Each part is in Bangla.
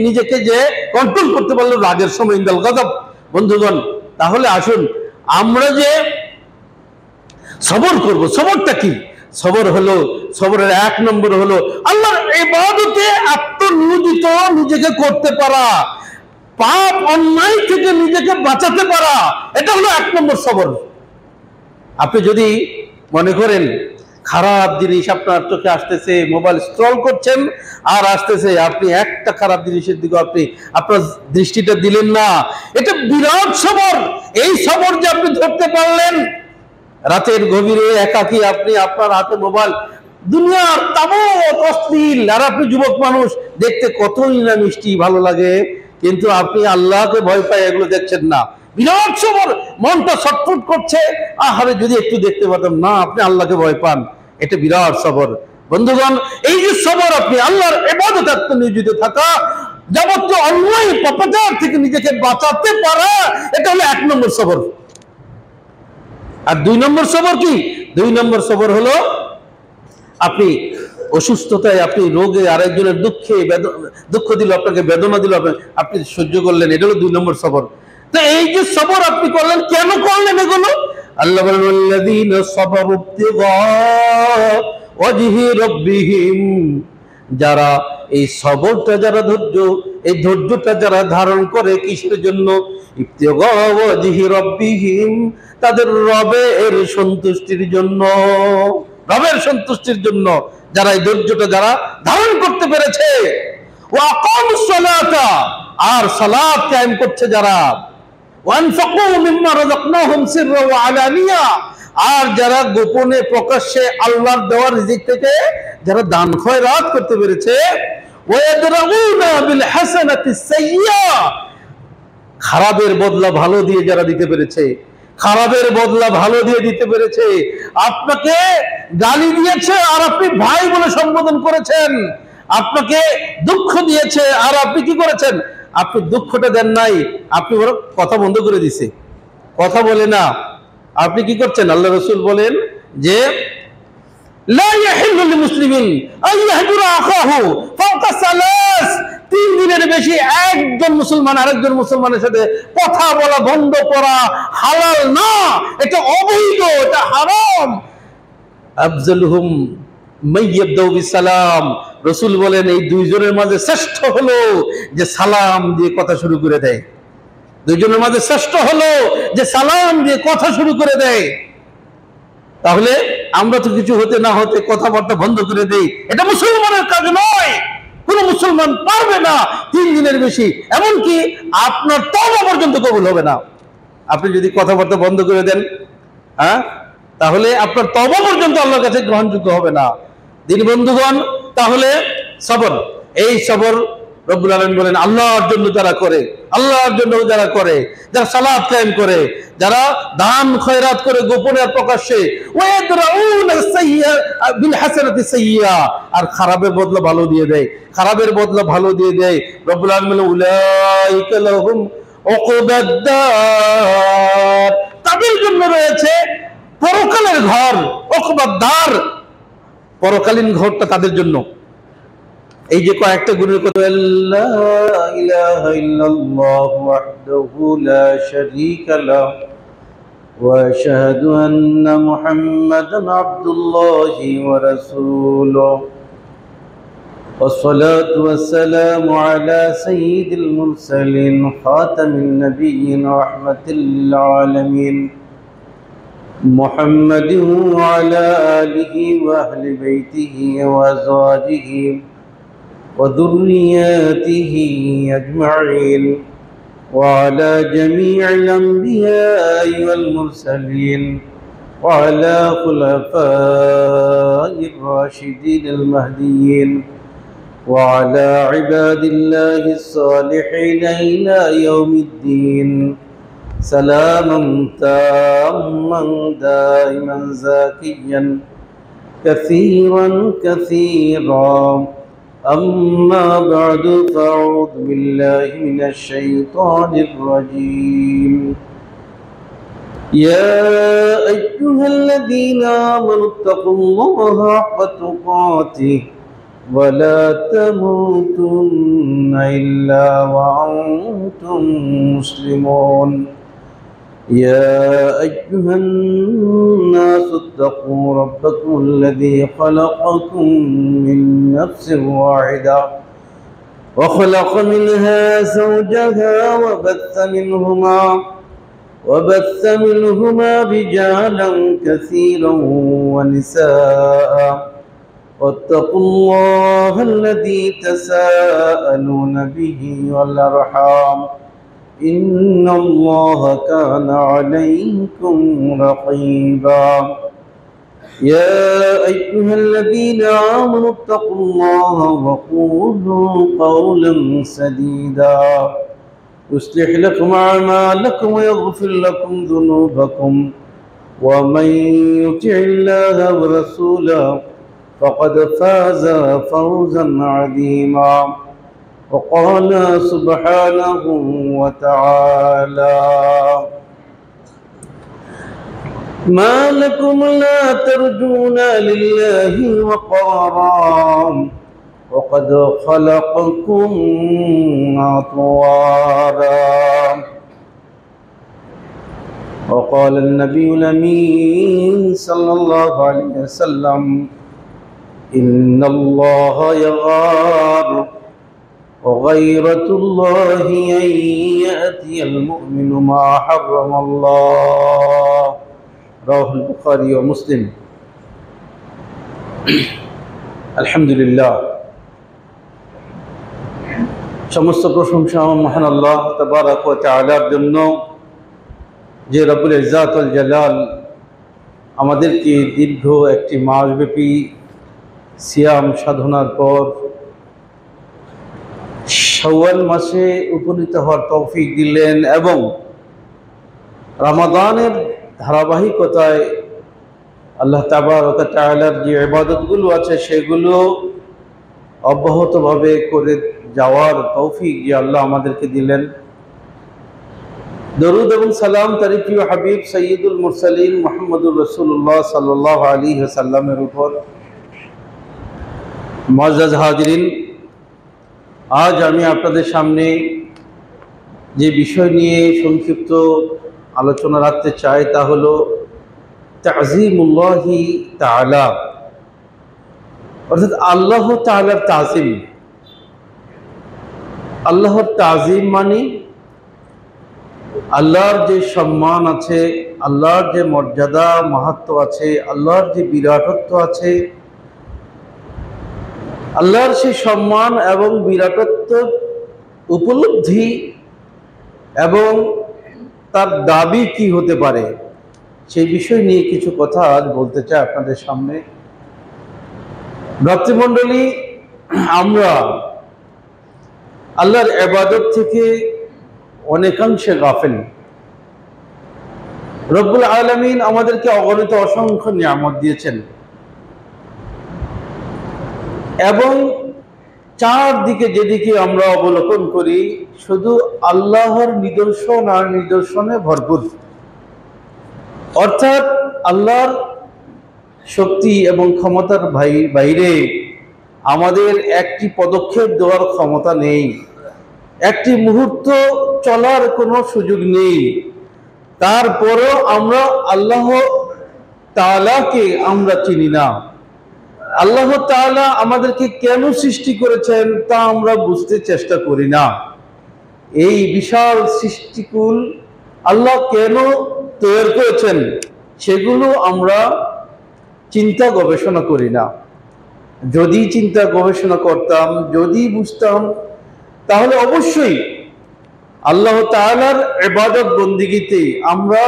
নিজেকে যে কন্ট্রোল করতে পারলো রাগের সময় ইন্দাল গজব। বন্ধুগণ, তাহলে আসুন আমরা যে সবর করব, সবরটা কি? সবর হলো, সবরের এক নম্বর হলো আল্লাহর ইবাদতে আত্মনিয়োজিত নিজেকে করতে পারা, পাপ অন্যায় থেকে নিজেকে বাঁচাতে পারা, এটা হলো এক নম্বর সবর। আপনি যদি মনে করেন খারাপ জিনিস আপনার চোখে আসতেছে, মোবাইল স্ক্রল করছেন আর আসতেছে, আপনি একটা খারাপ জিনিসের দিকে আপনার দৃষ্টিটা দিলেন না, এটা বিরাট সবর। এই সবর যে আপনি ধরতে পারলেন, রাতের গভীরে একাকী আপনি আপনার হাতে মোবাইল, দুনিয়ার তাবৎ অশ্লীল, আর আপনি যুবক মানুষ, দেখতে কতই না মিষ্টি ভালো লাগে, কিন্তু আপনি আল্লাহকে ভয় পায় এগুলো দেখছেন না, বিরাট সবর। মনটা ছটফট করছে, আহারে যদি একটু দেখতে পারতাম না, আপনি আল্লাহকে ভয় পান, এটা বিরাট সবর। বন্ধুগণ, এই যে সবর, আপনি আল্লাহর ইবাদতে আত্মনিয়োজিত থাকা, যাবতীয় অন্যায় পাপাচার থেকে নিজেকে বাঁচাতে পারা, এটা হলো এক নম্বর সবর। আর দুই নম্বর সবর কি? দুই নম্বর সবর হলো আপনি অসুস্থতায়, আপনি রোগে, আরেকজনের দুঃখ দিল, আপনাকে বেদনা দিল, আপনি সহ্য করলেন, এটা হলো দুই নম্বর সবর। তো এই যে সবর আপনি করলেন, কেন করলেন এগুলো? আল্লাহ বলেন আল্লাযীনা সাবারু ইবতিগা ওয়াজহি রাব্বিহিম, যারা এই সবরটা, যারা এই ধৈর্যটা যারা ধারণ করে, কিসের জন্য? ইবতিগা ওয়াজহি রাব্বিহিম, তাদের রবের সন্তুষ্টির জন্য, রবের সন্তুষ্টির জন্য যারা এই ধৈর্যটা যারা ধারণ করতে পেরেছে, ওয়া আকামুস সালাতা, আর সালাত কায়েম করছে যারা, ওয়ানফাকু মিম্মা রাযাকনাহুম সিররা ওয়া আলানিয়া, আর যারা গোপনে প্রকাশ্যে আল্লাহর দেওয়া রিজিক থেকে যারা দান খয়রাত করতে পেরেছে, ওয়ায়াদরাউনা বিল হাসানাতিস সাইয়্যা, খারাপের বদলা ভালো দিয়ে যারা দিতে পেরেছে, খারাপের বদলা ভালো দিয়ে দিতে পেরেছে। আপনাকে গালি দিয়েছে আর আপনি ভাই বলে সম্বোধন করেছেন, আপনাকে দুঃখ দিয়েছে আর আপনি কি করেছেন? আপনি দুঃখটা দেন নাই, আপনি বরং কথা বন্ধ করে দিছে, কথা বলে না। আপনি কি করছেন? আল্লাহ রাসূল বলেন যে লা ইয়াহিল্লু লিমুসলিমিন আন ইয়াহজুরা আখাহু ফাওকা সালাস, 3 দিনের বেশি একজন মুসলমান আরেকজন মুসলমানের সাথে কথা বলা, বন্ধ করা হালাল না, এটা অবৈধ, এটা হারাম। আফজালুহুম মাইয়াবদাউ বিসালাম, রাসূল বলেন এই দুইজনের মাঝে শ্রেষ্ঠ হলো যে সালাম দিয়ে কথা শুরু করে দেয়। দুইজনের মাঝে শ্রেষ্ঠ হলো যে সালাম দিয়ে কথা শুরু করে দেয়। তাহলে আমরা তো কিছু হতে না হতে কথাবার্তা বন্ধ করে দেই, এটা মুসলমানের কাজ নয়। কোন মুসলমান পারবে না 3 দিনের বেশি, এমনকি আপনার তওবা পর্যন্ত কবুল হবে না। আপনি যদি কথাবার্তা বন্ধ করে দেন, তাহলে আপনার তওবা পর্যন্ত আল্লাহর কাছে গ্রহণযোগ্য হবে না। দিনী বন্ধুগণ, তাহলে সবর, এই সবর রব্বুল আলামিন বলেন আল্লাহর জন্য যারা করে, আল্লাহর জন্য যারা করে, যারা সালাত কায়েম করে, যারা দান খয়রাত করে গোপনে আর প্রকাশ্যে, ওয়ায়াদরাউনা সাইয়্যা বিল হাসানাতি সাইয়্যা, আর খারাপের বদলা ভালো দিয়ে দেয়, খারাপের বদলা ভালো দিয়ে দেয়। রব্বুল আলামিন উলাইকা লাহুম উকবাদ দার, তাদের জন্য রয়েছে পরকালের ঘর, উকবাদ দার, পরকালীন ঘরটা তাদের জন্য। এই যে কয়েকটা গুণের কথা, লা ইলাহা ইল্লাল্লাহু ওয়াহদাহু লা শারীকা লাহু ওয়া আশহাদু আন্না মুহাম্মাদান আবদুল্লাহি ওয়া রাসূলুহু, ওয়াসসালাতু ওয়াসসালামু আলা সাইয়্যিদিল মুরসালিন খাতামিন নাবিয়্যিন রাহমাতাল লিল আলামিন মুহাম্মাদিন ওয়া আলা আলিহি ওয়া আহলি বাইতিহি ওয়া আযওয়াজিহি وذرياته أجمعين وعلى جميع الأنبياء والمرسلين وعلى خلفاء الراشدين المهديين وعلى عباد الله الصالحين إلى يوم الدين سلاما تاما دائما زاكيا كثيرا كثيرا. أما بعد فأعوذ بالله من الشيطان الرجيم. يا أيها الذين آمنوا اتقوا الله حق تقاته ولا تموتن إلا وأنتم مسلمون يا أيها الناس اتقوا ربكم الذي خلقكم من نفس واحدة وخلق منها زوجها وبث منهما رجالا كثيرا ونساء واتقوا الله الذي تساءلون به والأرحام إن الله كان عليكم رقيبا يا أيها الذين آمنوا اتقوا الله وقولوا قولا سديدا يصلح لكم أعمالكم ويغفر لكم ذنوبكم ومن يطع الله ورسوله فقد فاز فوزا عظيما وقال سبحانه وتعالى ما لكم لا ترجون لله وقارا وقد خلقكم أطوارا وقال النبي الأمين صلى الله عليه وسلم إن الله يغار وغيرة الله أن يأتي المؤمن ما حرم الله رواه البخاري ومسلم الحمد لله সমস্ত প্রশংসা মহান আল্লাহ তাবারক ওয়া তাআলার জন্য যে রব্বুল ইজ্জাত ওয়াল জালাল আমাদেরকে দীর্ঘ একটি মাসব্যাপী সিয়াম সাধনার পর শাওয়াল মাসে উপনীত হওয়ার তৌফিক দিলেন এবং রমাদানের ধারাবাহিকতায় আল্লাহ তাবারক ওয়া তাআলার যে ইবাদতগুলো আছে সেগুলো অব্যাহতভাবে করে যাওয়ার তৌফিক যে আল্লাহ আমাদেরকে দিলেন। দরুদ এবং সালাম তার প্রিয় হাবিব সৈয়দুল মুরসালিন মুহাম্মদুর রাসূলুল্লাহ সাল্লাল্লাহু আলাইহি ওয়াসাল্লামের উপর। মুআজ্জাজ হাজিরিন, আজ আমি আপনাদের সামনে যে বিষয় নিয়ে সংক্ষিপ্ত আলোচনা রাখতে চাই তা হলো তা'যীমুল্লাহি তাআলা, অর্থাৎ আল্লাহ তাআলার তাজিম। আল্লাহর তাজিম মানে আল্লাহর যে সম্মান আছে, আল্লাহর যে মর্যাদা মাহাত্ম্য আছে, আল্লাহর যে বিরাটত্ব আছে, আল্লাহর সেই সম্মান এবং বিরাটত্ব উপলব্ধি এবং তার দাবি কি হতে পারে সেই বিষয় নিয়ে কিছু কথা আজ বলতে চাই আপনাদের সামনে। ভক্তমণ্ডলী, আমরা আল্লাহর ইবাদত থেকে অনেকাংশে গাফেল। রব্বুল আলামিন আমাদেরকে অগণিত অসংখ্য নিয়ামত দিয়েছেন এবং চারদিকে যেদিকে আমরা অবলোকন করি শুধু আল্লাহর নিদর্শন আর নিদর্শনে ভরপুর। অর্থাৎ আল্লাহর শক্তি এবং ক্ষমতার বাইরে আমাদের একটি পদক্ষেপ দেওয়ার ক্ষমতা নেই, একটি মুহূর্ত চলার কোনো সুযোগ নেই। তারপরেও আমরা আল্লাহ তাআলাকে আমরা চিনি না। আল্লাহ তাআলা আমাদেরকে কেন সৃষ্টি করেছেন তা আমরা বুঝতে চেষ্টা করি না। এই বিশাল সৃষ্টিকুল আল্লাহ কেন তৈরি করেছেন সেগুলো আমরা চিন্তা গবেষণা করি না। যদি চিন্তা গবেষণা করতাম, যদি বুঝতাম, তাহলে অবশ্যই আল্লাহ তাআলার ইবাদত বন্দিগিতে আমরা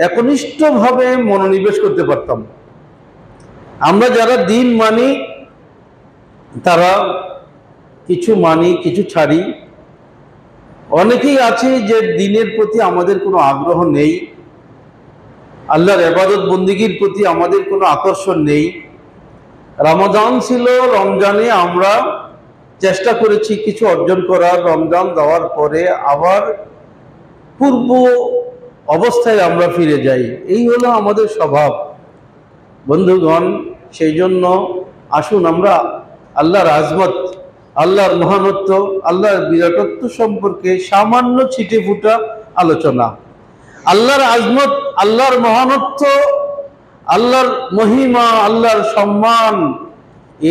একনিষ্ঠভাবে মনোনিবেশ করতে পারতাম। আমরা যারা দিন মানি তারা কিছু মানি, কিছু ছাড়ি। অনেকেই আছে যে দিনের প্রতি আমাদের কোনো আগ্রহ নেই, আল্লাহর ইবাদত বন্দিগির প্রতি আমাদের কোনো আকর্ষণ নেই। রমজান ছিল, রমজানে আমরা চেষ্টা করেছি কিছু অর্জন করার, রমজান দেওয়ার পরে আবার পূর্ব অবস্থায় আমরা ফিরে যাই। এই হলো আমাদের স্বভাব। বন্ধুগণ, সেই জন্য আসুন আমরা আল্লাহর আজমত, আল্লাহর মহানত্ব, আল্লাহর বিরাটত্ব সম্পর্কে সামান্য ছিটে ফুটা আলোচনা। আল্লাহর আজমত, আল্লাহর মহানত্ব, আল্লাহর মহিমা, আল্লাহর সম্মান,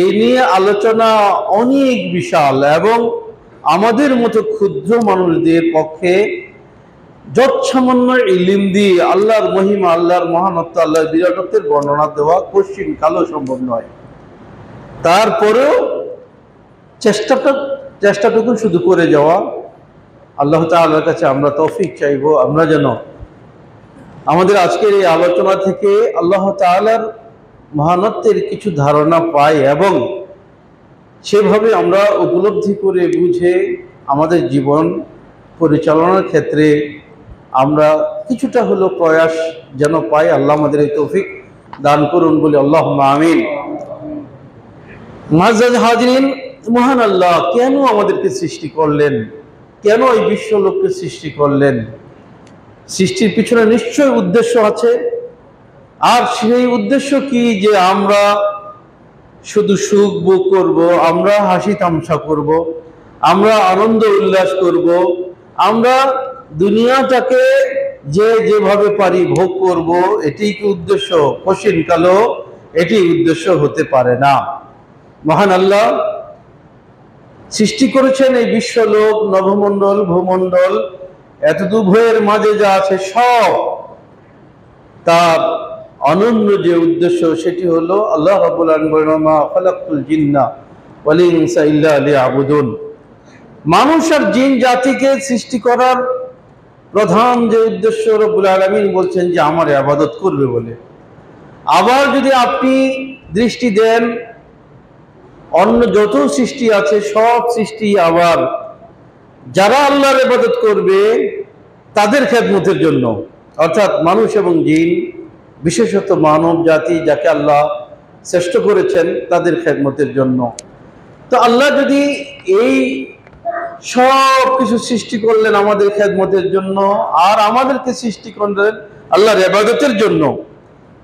এই নিয়ে আলোচনা অনেক বিশাল এবং আমাদের মতো ক্ষুদ্র মানুষদের পক্ষে যৎসামান্য ইলম দিয়ে আল্লাহর মহিমা, আল্লাহর মহানত্ব, আল্লাহর বিরাটত্বের বর্ণনা দেওয়া কঠিন কালো সম্ভব নয়। তারপরেও চেষ্টাটুকু শুধু করে যাওয়া। আল্লাহ তাআলার কাছে আমরা তৌফিক চাইব, আমরা যেন আমাদের আজকের এই আলোচনা থেকে আল্লাহ তাআলার মহানত্বের কিছু ধারণা পাই এবং সেভাবে আমরা উপলব্ধি করে বুঝে আমাদের জীবন পরিচালনার ক্ষেত্রে আমরা কিছুটা হলো প্রয়াস যেন পাই। আল্লাহ আমাদের এই তৌফিক দান করুন বলে আল্লাহুম্মা আমিন। মুআজ্জাজ হাজিরিন, মহান আল্লাহ কেন আমাদেরকে সৃষ্টি করলেন, কেন এই বিশ্বলোককে সৃষ্টি করলেন? সৃষ্টির পিছনে নিশ্চয় উদ্দেশ্য আছে। আর সেই উদ্দেশ্য কি? যে আমরা শুধু সুখ ভোগ করব, আমরা হাসি তামাশা করব, আমরা আনন্দ উল্লাস করব, আমরা দুনিয়াটাকে যেভাবে পারি ভোগ করব, এটি কি উদ্দেশ্য? কঠিন কালো এটি উদ্দেশ্য হতে পারে না। মহান আল্লাহ সৃষ্টি করেছেন এই বিশ্বলোক, নভমণ্ডল, ভূমণ্ডল, এতদুভয়ের মাঝে যা আছে সব, তার অনন্য যে উদ্দেশ্য সেটি হলো আল্লাহ রাব্বুল আলামিন বলেন, মা খালাকতুল জিন্না ওয়াল ইনসা ইল্লা লিয়াবুদুন। মানুষ আর জিন জাতিকে সৃষ্টি করার প্রধান যে উদ্দেশ্য রব্বুল আলামিন বলছেন যে আমার ইবাদত করবে বলে। আবার যদি আপনি দৃষ্টি দেন, অন্য যত সৃষ্টি আছে সব সৃষ্টি আবার যারা আল্লাহর ইবাদত করবে তাদের খেদমতের জন্য, অর্থাৎ মানুষ এবং জিন, বিশেষত মানব জাতি যাকে আল্লাহ শ্রেষ্ঠ করেছেন তাদের খেদমতের জন্য। তো আল্লাহ যদি এই সব কিছু সৃষ্টি করলেন আমাদের খেদমতের জন্য আর আমাদেরকে সৃষ্টি করলেন আল্লাহর ইবাদতের জন্য,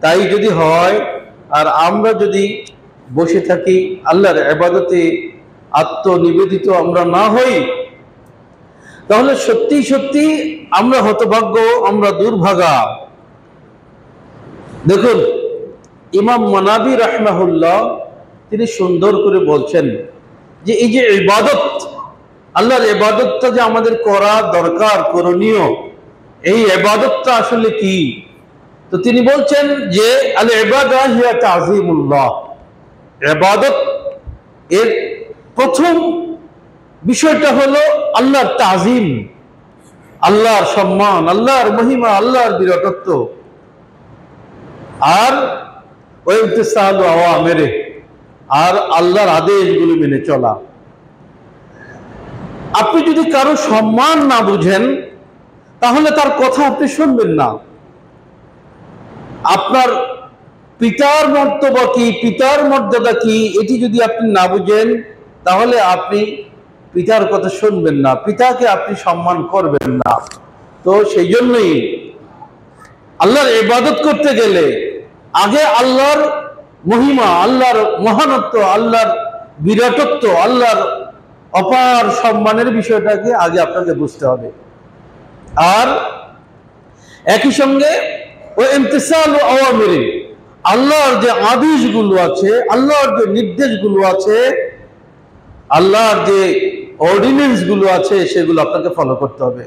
তাই যদি হয় আর আমরা যদি বসে থাকি আল্লাহর ইবাদতে আত্মনিবেদিত আমরা না হই, তাহলে সত্যি সত্যি আমরা হতভাগ্য, আমরা দুর্ভাগা। দেখুন, ইমাম মানাবী রাহমাহুল্লাহ তিনি সুন্দর করে বলছেন যে এই যে ইবাদত, আল্লাহর ইবাদতটা যে আমাদের করা দরকার, করণীয়, এই ইবাদতটা আসলে কি? তো তিনি বলছেন যে আল ইবাদা হিয়া তাযীমুল্লাহ। ইবাদত এর প্রথম বিষয়টা হলো আল্লাহর তাজিম, আল্লাহর সম্মান, আল্লাহর মহিমা, আল্লাহর বিরাটত্ব। আর ওয়াইমতিসালু আওয়ামিরে, আর আল্লাহর আদেশগুলো মেনে চলা। আপনি যদি কারো সম্মান না বুঝেন তাহলে তার কথা আপনি শুনবেন না। আপনার পিতার মর্তবা কি, পিতার মর্যাদা কি, এটি যদি আপনি না বুঝেন তাহলে আপনি পিতার কথা শুনবেন না, পিতাকে আপনি সম্মান করবেন না। তো সেই জন্যই আল্লাহর ইবাদত করতে গেলে আগে আল্লাহর মহিমা, আল্লাহর মহানত্ব, আল্লাহর বিরাটত্ব, আল্লাহর অপার সম্মানের বিষয়টাকে আগে আপনাকে বুঝতে হবে। আর একই সঙ্গে ওই ইমতিসালু আওয়ামিরি, আল্লাহর যে আদেশগুলো আছে, আল্লাহর যে নির্দেশগুলো আছে, আল্লাহর যে অর্ডিন্যান্স গুলো আছে সেগুলো আপনাকে ফলো করতে হবে,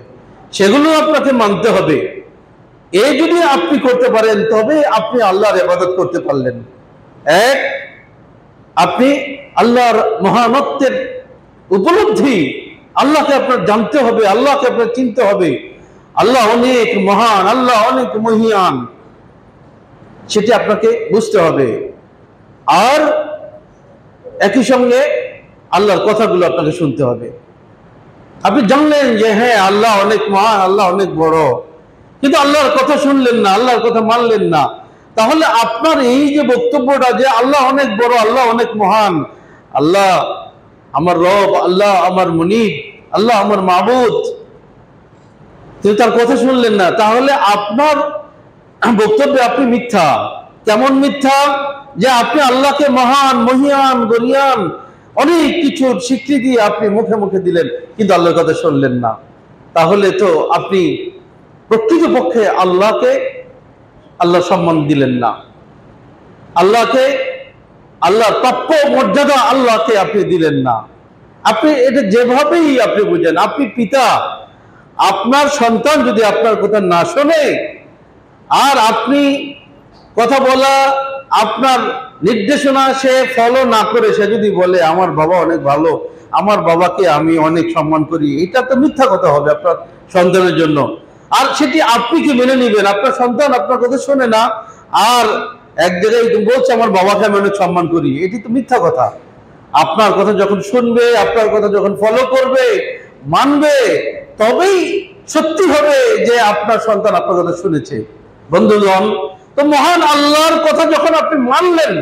সেগুলো আপনাকে মানতে হবে। এই যদি আপনি করতে পারেন তবে আপনি আল্লাহর ইবাদত করতে পারলেন। এক, আপনি আল্লাহর মহানত্বের উপলব্ধি, আল্লাহকে আপনার জানতে হবে, আল্লাহকে আপনার চিনতে হবে, আল্লাহ অনেক মহান, আল্লাহ অনেক মহিয়ান, সেটি আপনাকে বুঝতে হবে। আর একই সঙ্গে আল্লাহর কথাগুলো আপনাকে শুনতে হবে। আপনি জানলেন যে হ্যাঁ আল্লাহ অনেক মহান, আল্লাহ অনেক বড়, কিন্তু আল্লাহর কথা শুনলেন না, আল্লাহর কথা মানলেন না, তাহলে আপনার এই যে বক্তব্যটা যে আল্লাহ অনেক বড়, আল্লাহ অনেক মহান, আল্লাহ আমার রব, আল্লাহ আমার মুনিব, আল্লাহ আমার মাবুদ, কিন্তু তার কথা শুনলেন না, তাহলে আপনার বক্তব্যে আপনি মিথ্যা। কেমন মিথ্যা? যে আপনি আল্লাহকে মহান, মহিয়ান, গরিয়ান, অনেক কিছুর স্বীকৃতি আপনি মুখে মুখে দিলেন, কিন্তু আল্লাহর কথা শুনলেন না। তাহলে তো আপনি প্রকৃতপক্ষে আল্লাহ সম্মান দিলেন না। আল্লাহর প্রাপ্য মর্যাদা আল্লাহকে আপনি দিলেন না। আপনি এটা যেভাবেই আপনি বুঝেন, আপনি পিতা, আপনার সন্তান যদি আপনার কথা না শোনে, আর আপনি কথা বলা, আপনার নির্দেশনা সে ফলো না করে, সে যদি বলে আমার বাবা অনেক ভালো, আমার বাবাকে আমি অনেক সম্মান করি, এটা তো মিথ্যা কথা হবে আপনার সন্তানের জন্য। আর সেটি আপনি কি মেনে নেবেন? আপনার সন্তান আপনার কথা শোনে না, আর এক জায়গায় বলছে আমার বাবাকে আমি অনেক সম্মান করি, এটি তো মিথ্যা কথা। আপনার কথা যখন শুনবে, আপনার কথা যখন ফলো করবে, মানবে, তবেই সত্যি হবে যে আপনার সন্তান আপনার কথা শুনেছে। বন্ধুগণ, তো মহান আল্লাহর কথা যখন আপনি মানলেন,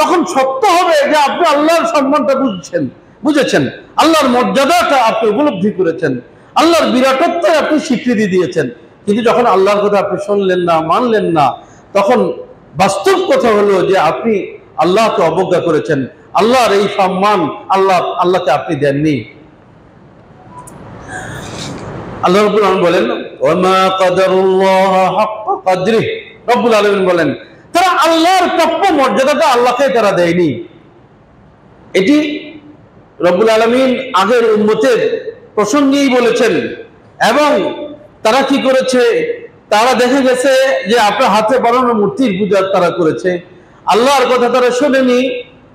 তখন সত্য হবে যে আপনি আল্লাহর সম্মানটা বুঝেছেন, আল্লাহর মর্যাদাটা আপনি উপলব্ধি করেছেন, আল্লাহর বিরাটত্বে আপনি স্বীকৃতি দিয়েছেন। কিন্তু যখন আল্লাহর কথা আপনি শুনলেন না, মানলেন না, তখন বাস্তব কথা হলো যে আপনি আল্লাহকে অবজ্ঞা করেছেন। আল্লাহর এই সম্মান আল্লাহকে আপনি দেননি। আল্লাহ রাব্বুল আলামিন বলেন, ওয়ামা কাদারুল্লাহ হাক্কা কদরিহি, রব্বুল আলামিন বলেন তারা আল্লাহর প্রাপ্য মর্যাদাটা আল্লাহকে তারা দেয়নি। এটি রব্বুল আলামিন আগের উম্মতের প্রসঙ্গেই বলেছেন। এবং তারা কি করেছে? তারা দেখে গেছে যে আপনার হাতে বানানো মূর্তির পূজা তারা করেছে, আল্লাহর কথা তারা শোনেনি।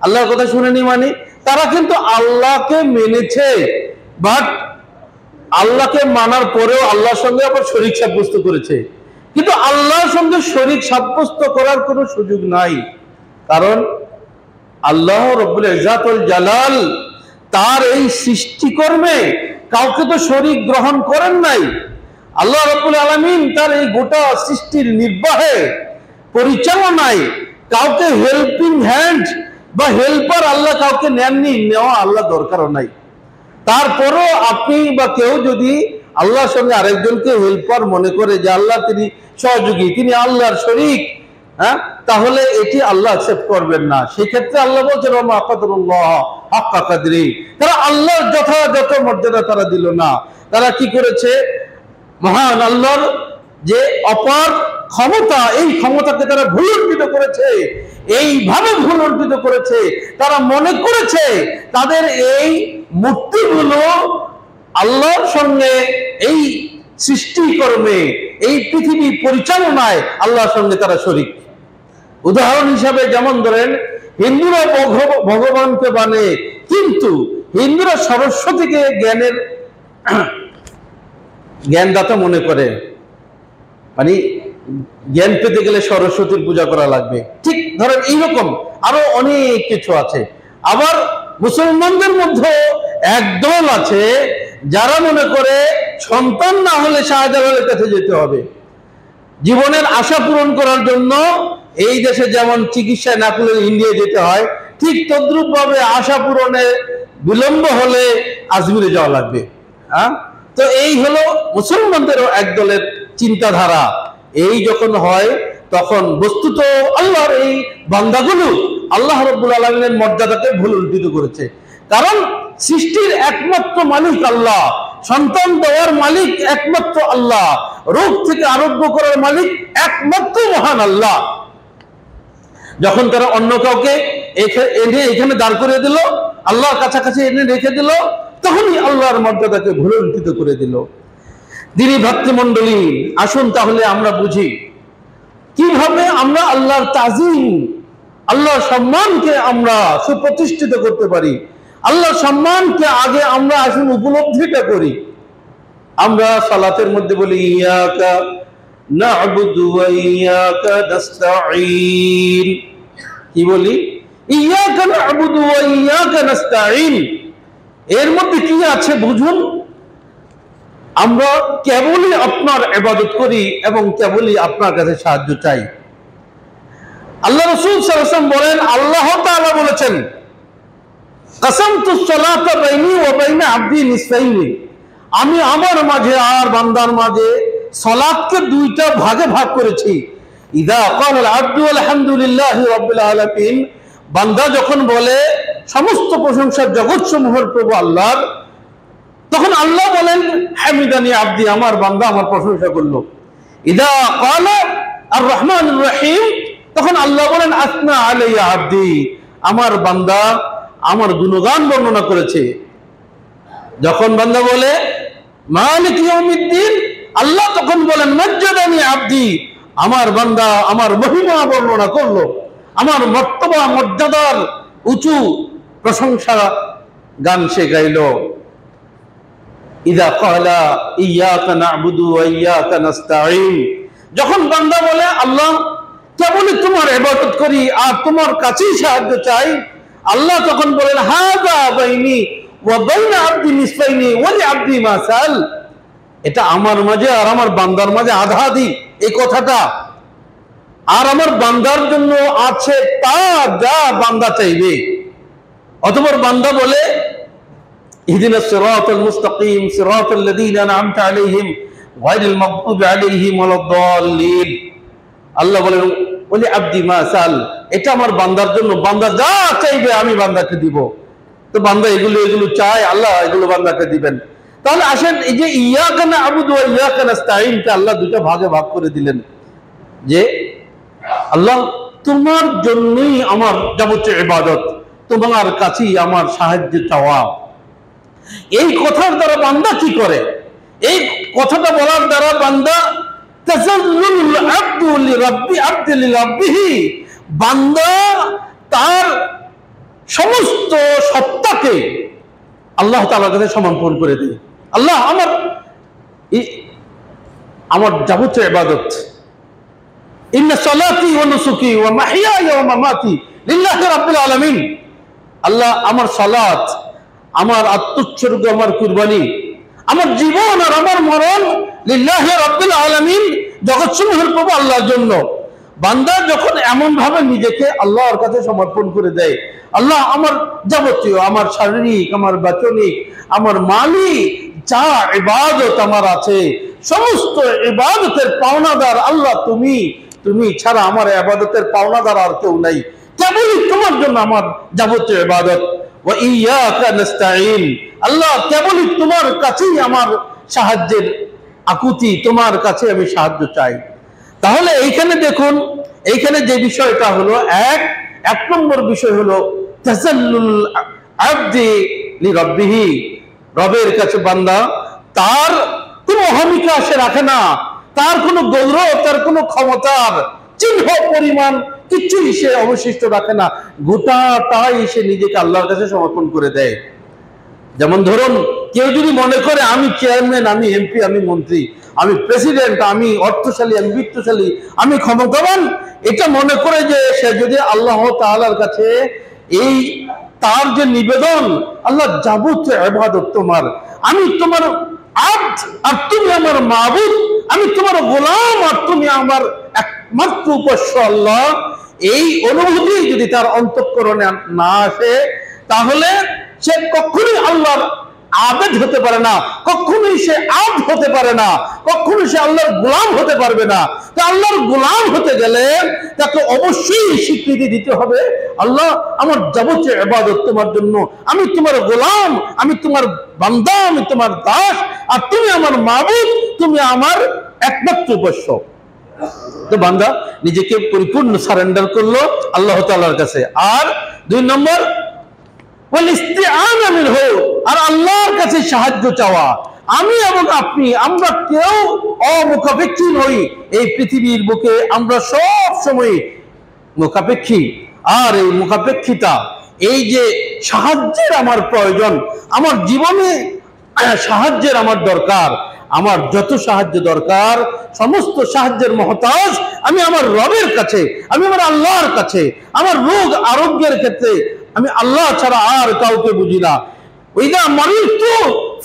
আল্লাহর কথা শুনেনি মানে তারা কিন্তু আল্লাহকে মেনেছে, বাট আল্লাহকে মানার পরেও আল্লাহর সঙ্গে আবার শরীক সাব্যস্ত করেছে। কিন্তু আল্লাহর সঙ্গে শরীক সাব্যস্ত করার কোনো সুযোগ নাই, কারণ আল্লাহ রব্বুল ইজ্জাত ওয়াল জালাল তার এই সৃষ্টিকর্মে কাউকে তো শরীক গ্রহণ করেন নাই। আল্লাহ রাব্বুল আলামিন তার এই গোটা সৃষ্টির নির্বাহে, পরিচালনায় কাউকে হেল্পিং হ্যান্ড বা হেল্পার আল্লাহ কাউকে নেননি, নেওয়া আল্লাহ দরকারও নাই। তারপরও আপনি বা কেউ যদি আল্লাহর সঙ্গে আরেকজনকে হেল্পার মনে করে যে আল্লাহ তিনি সহযোগী, তিনি আল্লাহর শরীক, তাহলে এটি আল্লাহ অ্যাকসেপ্ট করবেন না। সেই ক্ষেত্রে আল্লাহ বলছেন ওমা কাদারুল্লাহ হাক্কা কদরিহি, তারা আল্লাহর যথাযথ মর্যাদা তারা দিল না। তারা কি করেছে? মহান আল্লাহর যে অপার ক্ষমতা, এই ক্ষমতাকে তারা ভুল অর্পিত করেছে। এইভাবে ভুল অর্পিত করেছে, তারা মনে করেছে তাদের এই মূর্তিগুলো আল্লাহর সঙ্গে, এই সৃষ্টিকর্মে, এই পৃথিবী পরিচালনায় আল্লাহর সঙ্গে তারা শরীক। উদাহরণ হিসাবে যেমন ধরেন, হিন্দুরা ভগবানকে মানে, কিন্তু হিন্দুরা সরস্বতীকে জ্ঞানদাতা মনে করে, মানে জ্ঞান পেতে গেলে সরস্বতীর পূজা করা লাগবে। ঠিক ধরেন এইরকম আরো অনেক কিছু আছে। আবার মুসলমানদের মধ্যে একদল আছে যারা মনে করে সন্তান না হলে শাহজালালের কাছে যেতে হবে। জীবনের আশা পূরণ করার জন্য এই দেশে যেমন চিকিৎসায় না করলে ইন্ডিয়া যেতে হয়, ঠিক তদ্রুপ ভাবে আশা পূরণে বিলম্ব হলে আজমিরে যাওয়া লাগবে। তো এই হলো মুসলমানদেরও একদলের চিন্তাধারা। এই যখন হয় তখন বস্তুত আল্লাহর এই বান্দাগুলো আল্লাহ রাব্বুল আলামিনের মর্যাদাকে ভুল উল্টিত করেছে। কারণ সৃষ্টির একমাত্র মালিক আল্লাহ, সন্তান দেওয়ার মালিক একমাত্র আল্লাহ, রোগ থেকে আরোগ্য করার মালিক একমাত্র মহান আল্লাহ। যখন তারা অন্য কাউকে এনে এখানে দাঁড় করে দিল, আল্লাহর কাছাকাছি এনে রেখে দিল, তখনই আল্লাহর মর্যাদাকে ভুলুণ্ঠিত করে দিল। দিনী ভাতৃমণ্ডলী, আসুন তাহলে আমরা বুঝি কিভাবে আমরা আল্লাহর তাজিম, আল্লাহর সম্মানকে আমরা সুপ্রতিষ্ঠিত করতে পারি। আল্লাহর সম্মানকে আগে আমরা আসুন উপলব্ধিটা করি। আমরা সালাতের মধ্যে বলি ইয়াকা না'বুদু ওয়া ইয়াকা নাস্তাঈন। কি বলি? ইয়াকা না'বুদু ওয়া ইয়াকা নাস্তাঈন। এর মধ্যে কি আছে বুঝুন। আমরা কেবলই আপনার ইবাদত করি এবং কেবলই আপনার কাছে সাহায্য চাই। আল্লাহ রাসূল সাল্লাল্লাহু আলাইহি ওয়াসাল্লাম বলেন, আল্লাহ তাআলা বলেছেন, কাসামতুস সালাতা বাইনি ওয়া বাইনা আবদি নিসফাইনি, আমি আমার মাঝে আর বান্দার মাঝে সালাতকে দুইটা ভাগে ভাগ করেছি। ইযা ক্বালা আল আবদু আলহামদুলিল্লাহি রাব্বিল আলামিন, বান্দা যখন বলে সমস্ত প্রশংসা জগৎ সমূহের প্রভু আল্লাহর, তখন আল্লাহ বলেন হামিদানি আব্দি, আমার বান্দা আমার প্রশংসা করলো। ইদা ক্বালা আর রহমানুর রহিম, তখন আল্লাহ বলেন আসনা আলাইয়া আব্দি, আমার বান্দা আমার গুণগান বর্ণনা করেছে। যখন বান্দা বলে মালিক ইয়াউমিদ্দিন, আল্লাহ তখন বলেন মাজ্জাদানি আব্দি, আমার বান্দা আমার মহিমা বর্ণনা করলো, আমার মর্তবা মর্যাদার উঁচু প্রশংসা গান সে গাইল। ইদা ক্বালা ইয়্যাকা না'বুদু ওয়া ইয়্যাকা নাস্তাঈন, যখন বান্দা বলে আল্লাহ কেবলই তোমার ইবাদত করি আর তোমার কাছেই সাহায্য চাই, আল্লাহ তখন বলেন হাযা বাইনি ওয়া বাইনা আব্দি নিসফাইনি ওয়া লিআব্দি মা সাল, এটা আমার মাঝে আর আমার বান্দার মাঝে আধা আধি এই কথাটা, আর আমার বান্দার জন্য আছে তা যা বান্দা চাইবে। অতঃপর বান্দা বলে ইহদিনাস সিরাতাল মুস্তাকিম সিরাতাল লাযীনা আন'আমতা আলাইহিম গায়রিল মাগদুবি আলাইহিম ওয়ালাদ-দাল্লিন, আল্লাহ বলেন ওলি আব্দি মা সাল, এটা আমার বান্দার জন্য, বান্দা যা চাইবে আমি বান্দাকে দিব। তো বান্দা এগুলো চায়, আল্লাহ এগুলো বান্দাকে দিবেন। তাহলে আসেন এই যে ইয়্যাকা না'বুদু ওয়া ইয়্যাকা নাস্তাঈনকে আল্লাহ দুটো ভাগে ভাগ করে দিলেন, যে আল্লাহ তোমার জন্যই আমার যাবতীয় ইবাদত, তোমার কাছেই আমার সাহায্য চাওয়া। এই কথার দ্বারা বান্দা কি করে? এই কথাটা বলার দ্বারা বান্দা তাযাল্লুল আব্দু লিরাব্বি আব্দি লিরাব্বিহি, বান্দা তার সমস্ত সত্তাকে আল্লাহ তাআলার কাছে সমর্পণ করে দেয়। আল্লাহ আমার যাবতীয় ইবাদত, ইন্না সালাতি ওয়া নুসুকি ওয়া মাহইয়ায়া ওয়া মামাতি লিল্লাহি রাব্বিল আলামিন, আল্লাহ আমার সালাত, আমার আত্মোৎসর্গ, আমার কুরবানি, আমার জীবন আর আমার মরণ লিল্লাহি রাব্বিল আলামিন, জগৎসমূহের প্রভু আল্লাহর জন্য। বান্দা যখন এমন ভাবে নিজেকে আল্লাহর কাছে সমর্পণ করে দেয়, আল্লাহ আমার যাবতীয়, আমার শারীরিক, আমার বাচনিক, আমার মালি যা ইবাদত আমার আছে, সমস্ত ইবাদতের পাওনাদার আল্লাহ তুমি, তুমি ছাড়া আমার ইবাদতের পাওনাদার আর কেউ নাই, কেবলই তোমার জন্য আমার যাবতীয় ইবাদত। ওয়া ইয়্যাকা নাস্তাঈন, আল্লাহ কেবলই তোমার কাছেই আমার সাহায্যের আকুতি, তোমার কাছে আমি সাহায্য চাই। তাহলে এইখানে দেখুন, এইখানে যে বিষয়টা হলো এক নম্বর বিষয় হলো তাযাল্লুল আব্দি লিরাব্বিহি, রবের কাছে বান্দা তার কোনো অহমিকা সে রাখে না, তার কোনো গৌরব, তার কোনো ক্ষমতার চিহ্ন পরিমাণ কিছুই সে অবশিষ্ট রাখে না, গোটাটাই সে নিজেকে আল্লাহর কাছে সমর্পণ করে দেয়। যেমন ধরুন কেউ যদি মনে করে আমি চেয়ারম্যান, আমি এমপি, আমি মন্ত্রী, আমি প্রেসিডেন্ট, আমি অর্থশালী, আমি বিত্তশালী, আমি ক্ষমতাবান, এটা মনে করে যে সে যদি আল্লাহ তাআলার কাছে এই তার যে নিবেদন, আল্লাহ যাবতীয় ইবাদত তোমার, আমি তোমার আব্দ আর তুমি আমার মাবুদ, আমি তোমার গোলাম আর তুমি আমার একমাত্র উপাস্য আল্লাহ, এই অনুভূতি যদি তার অন্তঃকরণে না আসে, তাহলে সে কখনোই আল্লাহর আবেদ হতে পারে না, কখনোই সে আব্দ হতে পারে না, কখনোই সে আল্লাহর গোলাম হতে পারবে না। তো আল্লাহর গোলাম হতে গেলে তাকে অবশ্যই স্বীকৃতি দিতে হবে, আল্লাহ আমার যাবতীয় ইবাদত তোমার জন্য, আমি তোমার গোলাম, আমি তোমার বান্দা, আমি তোমার দাস, আর তুমি আমার মাবুদ, তুমি আমার একমাত্র উপাস্য। তো বান্দা নিজেকে পরিপূর্ণ সারেন্ডার করলো আল্লাহ তাআলার কাছে। আর 2 নম্বর ইস্তিআনা মিনহু, আর আল্লাহর কাছে সাহায্য চাওয়া। আমি এবং আপনি, আমরা কেউ অমুখাপেক্ষী নই, এই পৃথিবীর বুকে আমরা সব সময় মুখাপেক্ষী। আর এই মুখাপেক্ষিতা, এই যে সাহায্যের আমার প্রয়োজন, আমার জীবনে সাহায্যের আমার দরকার, আমার যত সাহায্য দরকার সমস্ত সাহায্যের মহতাজ আমি আমার রবের কাছে, আমি আমার আল্লাহর কাছে। আমার রোগ আরোগ্যের ক্ষেত্রে আমি আল্লাহ ছাড়া আর কাউকে বুঝি না। ওইদা মারিতু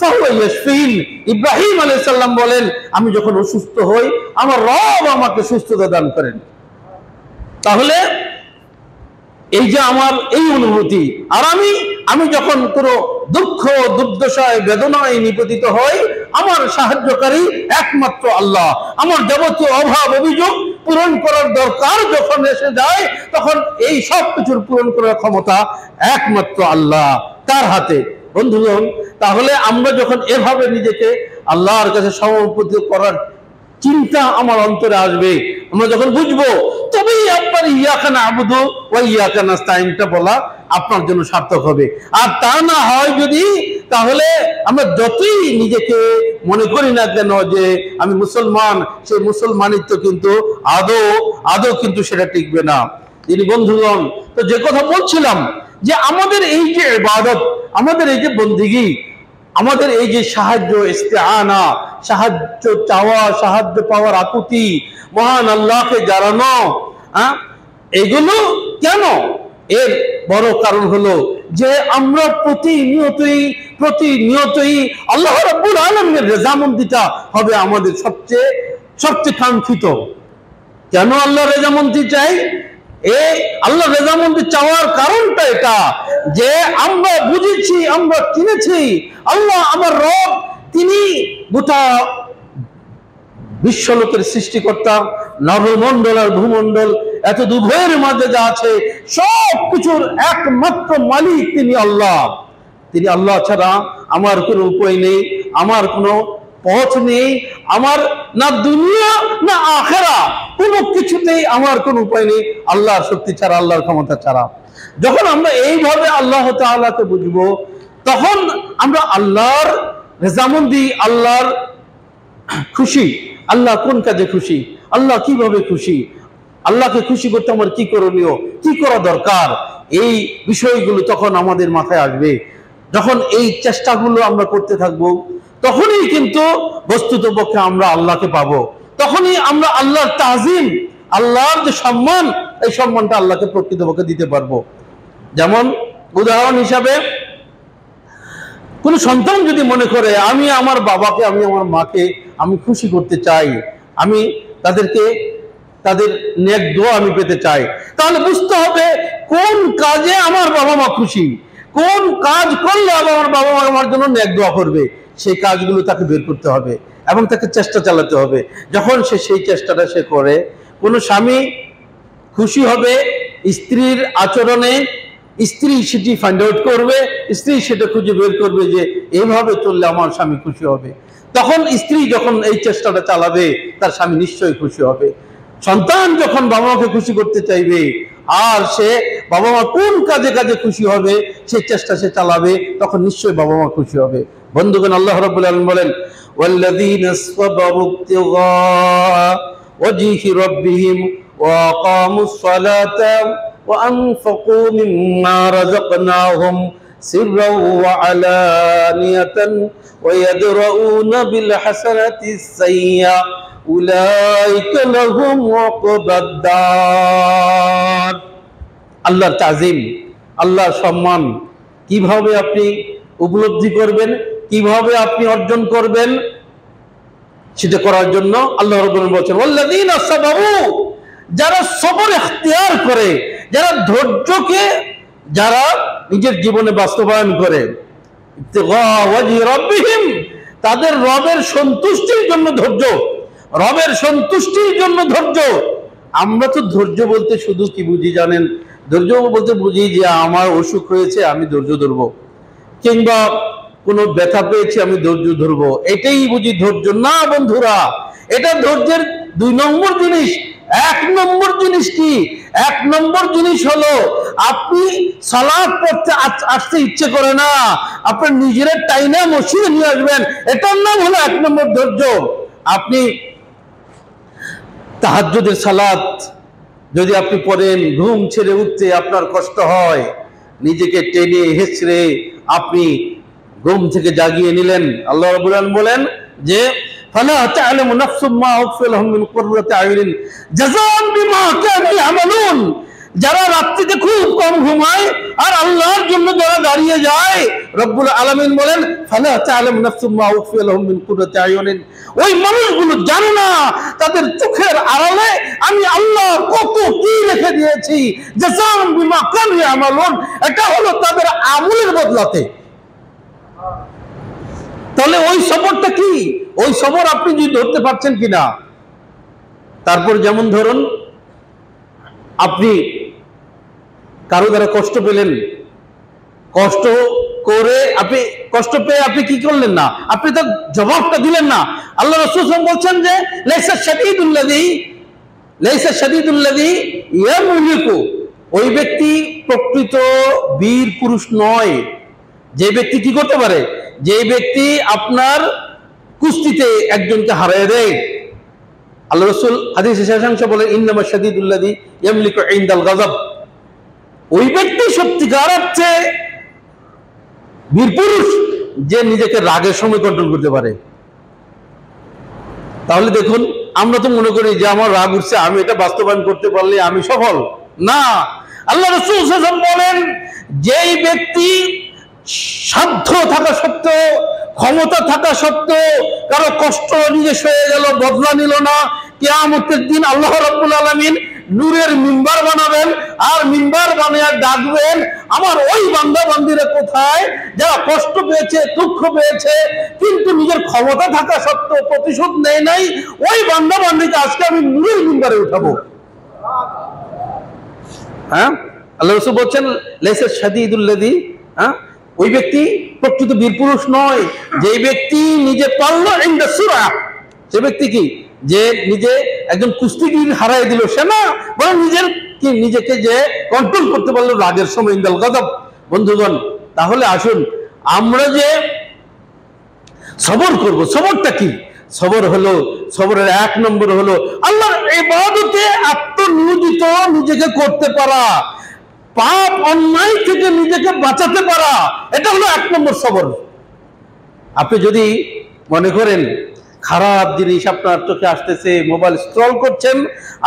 ফাহুয়া ইয়াশফিন, ইব্রাহিম আলাইহিস সালাম বলেন আমি যখন অসুস্থ হই আমার রব আমাকে সুস্থতা দান করেন। তাহলে এই যে আমার এই অনুভূতি, আর আমি যখন কোনো দুঃখ দুর্দশায় বেদনায় নিপতিত হই, আমার সাহায্যকারী একমাত্র আল্লাহ, আমার যাবতীয় অভাব অভিযোগ পূরণ করার দরকার যখন এসে যায়, তখন এই সব কিছুর পূরণ করার ক্ষমতা একমাত্র আল্লাহ, তার হাতে। বন্ধুগণ, তাহলে আমরা যখন এভাবে নিজেকে আল্লাহর কাছে সমর্পিত করার চিন্তা আমার অন্তরে আসবে, আমরা যখন বুঝবো, তবেই আপনার ইয়াকা না'বুদু ওয়া ইয়াকা নাস্তাইনটা বলা আপনার জন্য সার্থক হবে। আর তা না হয় যদি, তাহলে আমরা যতই নিজেকে মনে করি না কেন যে আমি মুসলমান, সেই মুসলমানিত্ব কিন্তু আদৌ কিন্তু সেটা টিকবে না। যিনি বন্ধুগণ, তো যে কথা বলছিলাম যে আমাদের এই যে ইবাদত, আমাদের এই যে বন্দেগী, আমাদের এই যে সাহায্য, ইস্তেআনা, সাহায্য চাওয়া, সাহায্য পাওয়ার আকুতি, মহান আল্লাহকে জানানো, এগুলো কেন? এর বড় কারণ হলো যে আমরা প্রতিনিয়তই আল্লাহ রাব্বুল আলামিনের রেজামন্দিটা হবে আমাদের সবচেয়ে কাঙ্ক্ষিত। কেন আল্লাহ রেজামন্দি চাই? এই আল্লাহ রেজামন্দি চাওয়ার কারণটা এটা যে আমরা বুঝেছি, আমরা চিনেছি আল্লাহ আমার রব, তিনি গোটা বিশ্বলোকের সৃষ্টিকর্তা, নভমণ্ডল আর ভূমণ্ডল, এত উভয়ের মাঝে যা আছে সব কিছুর একমাত্র মালিক তিনি আল্লাহ। তিনি আল্লাহ ছাড়া আমার কোনো উপায় নেই, আমার কোনো পথ নেই, আমার না দুনিয়া না আখেরা, কোনো কিছুতেই আমার কোনো উপায় নেই আল্লাহর শক্তি ছাড়া, আল্লাহর ক্ষমতা ছাড়া। যখন আমরা এইভাবে আল্লাহ তাআলাকে বুঝবো, তখন আমরা আল্লাহর রেজামন্দি, আল্লাহর খুশি, আল্লাহ কোন কাজে খুশি, আল্লাহ কিভাবে খুশি, আল্লাহকে খুশি করতে আমার কি করণীয়, কি করা দরকার, এই বিষয়গুলো তখন আমাদের মাথায় আসবে। যখন এই চেষ্টাগুলো আমরা করতে থাকবো, তখনই কিন্তু বস্তুতপক্ষে আমরা আল্লাহকে পাবো, তখনই আমরা আল্লাহর তাজিম, আল্লাহর যে সম্মান, এই সম্মানটা আল্লাহকে প্রকৃতপক্ষে দিতে পারবো। যেমন উদাহরণ হিসাবে, কোন সন্তান যদি মনে করে আমি আমার বাবাকে, আমি আমার মাকে আমি খুশি করতে চাই, আমি তাদের নেক দোয়া আমি পেতে চাই, তাহলে বুঝতে হবে কোন কাজে আমার বাবা মা খুশি, কোন কাজ করলে আমার বাবা মা আমার জন্য নেক দোয়া করবে, সেই কাজগুলো তাকে বের করতে হবে এবং তাকে চেষ্টা চালাতে হবে। যখন সেই চেষ্টাটা সে করে, কোন স্বামী খুশি হবে স্ত্রীর আচরণে, স্ত্রী সেটি ফাইন্ড আউট করবে, স্ত্রী সেটা খুঁজে বের করবে যে এইভাবে চললে আমার স্বামী খুশি হবে। তখন স্ত্রী যখন এই চেষ্টাটা চালাবে, তার স্বামী নিশ্চয়ই খুশি হবে। সন্তান যখন বাবা মাকে খুশি করতে চাইবে, আর সে বাবা মা কোন কাজে কাজে খুশি হবে সেই চেষ্টা সে চালাবে, তখন নিশ্চয়ই বাবা মা খুশি হবে। বন্ধুগণ, আল্লাহ রাব্বুল আলামিন বলেন, ওয়াল্লাযীনা সাবারু ইবতিগা ওয়াজহি রাব্বিহিম ওয়া আকামুস সালাতা وأنفقوا مما رزقناهم سرا وعلانية ويدرؤون بالحسنة السيئة أولئك لهم عقبى الدار। আল্লাহর তাজিম, আল্লাহর সম্মান কিভাবে আপনি উপলব্ধি করবেন, কিভাবে আপনি অর্জন করবেন, সেটা করার জন্য আল্লাহ রাব্বুল আলামিন বলেন, ওয়াল্লাযীনা সাবারু, যারা সবর ইখতিয়ার করে, যারা ধৈর্যকে যারা নিজের জীবনে বাস্তবায়ন করে, তাদের রবের সন্তুষ্টির জন্য ধৈর্য, রবের সন্তুষ্টির জন্য ধৈর্য। আমরা তো ধৈর্য বলতে শুধু কি বুঝি জানেন? ধৈর্য বলতে বুঝি যে আমার অসুখ হয়েছে আমি ধৈর্য ধরবো, কিংবা কোনো ব্যথা পেয়েছি আমি ধৈর্য ধরবো, এটাই বুঝি ধৈর্য। না বন্ধুরা, এটা ধৈর্যের 2 নম্বর জিনিস। 1 নম্বর জিনিস কি? 1 নম্বর জিনিস হলো আপনি সালাত পড়তে আসতে ইচ্ছে করে না, আপনার নিজের টাইনা মসজিদে নিয়ে আসবেন, এটার নাম হলো 1 নম্বর ধৈর্য। আপনি তাহাজ্জুদের সালাত যদি আপনি পড়েন, ঘুম ছেড়ে উঠতে আপনার কষ্ট হয়, নিজেকে টেনে হেঁচড়ে আপনি ঘুম থেকে জাগিয়ে নিলেন, আল্লাহ রাব্বুল আলামিন বলেন যে فلا تعلم نفس ما أخفي لهم من قرة أعين جزاء بما كانوا يعملون। যারা রাত্রিতে খুব কম ঘুমায় আর আল্লাহর জন্য যারা দাঁড়িয়ে যায়, রব্বুল আলামিন বলেন ফালা তা'লামু নাফসুম মা উখফিয়া লাহুম মিন কুররাতি আয়ুনিন, ওই মানুষগুলো জানে না তাদের চোখের আড়ালে আমি আল্লাহ কত কি রেখে দিয়েছি, জাযাআন বিমা কানু ইয়ামালুন, এটা হলো তাদের আমলের বদলাতে। তাহলে ওই সবরটা কি? ওই সবর আপনি যদি ধরতে পারছেন কিনা, তারপর যেমন ধরুন, আপনি কারো দ্বারা কষ্ট পেলেন, কষ্ট করে আপনি কষ্ট পেয়ে আপনি কি করলেন না, আপনি তো জবাবটা দিলেন না। আল্লাহ রাসূল বলছেন যে লাইসা শাদীদুল্লাযী ইয়ামলিকু, ওই ব্যক্তি প্রকৃত বীর পুরুষ নয় যে ব্যক্তি কি করতে পারে, যে ব্যক্তি আপনার কুস্তিতে একজনকে হারিয়ে দেয়। আল্লাহ রাসূল হাদিসে শেষাংশ বলেন ইন্নামা শাদীদুল্লাযী ইয়ামলিকু ইনদাল গাযাব, ওই ব্যক্তি সত্যিকার অর্থে বীর পুরুষ যে নিজেকে রাগের সময় কন্ট্রোল করতে পারে। তাহলে দেখুন, আমরা তো মনে করি যে আমার রাগ উঠছে, আমি এটা বাস্তবায়ন করতে পারলে আমি সফল। না, আল্লাহ রাসূল সাল্লাল্লাহু আলাইহি ওয়াসাল্লাম বলেন যেই ব্যক্তি সাধ্য থাকা সত্ত্বেও, ক্ষমতা থাকা সত্ত্বেও কারো কষ্ট নিজে সয়ে গেল, বদলা নিল না, কিয়ামতের দিন আল্লাহ রাব্বুল আলামিন নূরের মিম্বার বানাবেন, আর মিম্বার বানিয়ে ডাকবেন, আমার ওই বান্দা বান্দীরা কোথায় যারা কষ্ট পেয়েছে, দুঃখ পেয়েছে, কিন্তু নিজের ক্ষমতা থাকা সত্ত্বেও প্রতিশোধ নেয় নাই, ওই বান্দা বান্দীকে আজকে আমি নূরের মিম্বারে উঠাবো। হ্যাঁ, আল্লাহ রাসূল বলছেন লাইসা শাদীদুল্লাযী, ওই ব্যক্তি প্রকৃত বীর পুরুষ নয় যে ব্যক্তি নিজে পারলো ইনদা সূরা, সে ব্যক্তি কি যে নিজে একজন কুস্তিগীর হারাই দিল, সে না, বরং নিজেকে যে কন্ট্রোল করতে পারলো রাগের সময় ইনদাল গাযাব। বন্ধুগণ, তাহলে আসুন আমরা যে সবর করব, সবরটা কি? সবর হলো, সবরের এক নম্বর হলো আল্লাহর ইবাদতে আত্মনিয়োজিত নিজেকে করতে পারা, পাপ অন্যায় থেকে নিজেকে বাঁচাতে পারা, এটা হলো এক নম্বর সবর। আপনি যদি মনে করেন খারাপ জিনিস আপনার চোখে আসতেছে, মোবাইল স্ক্রল করছেন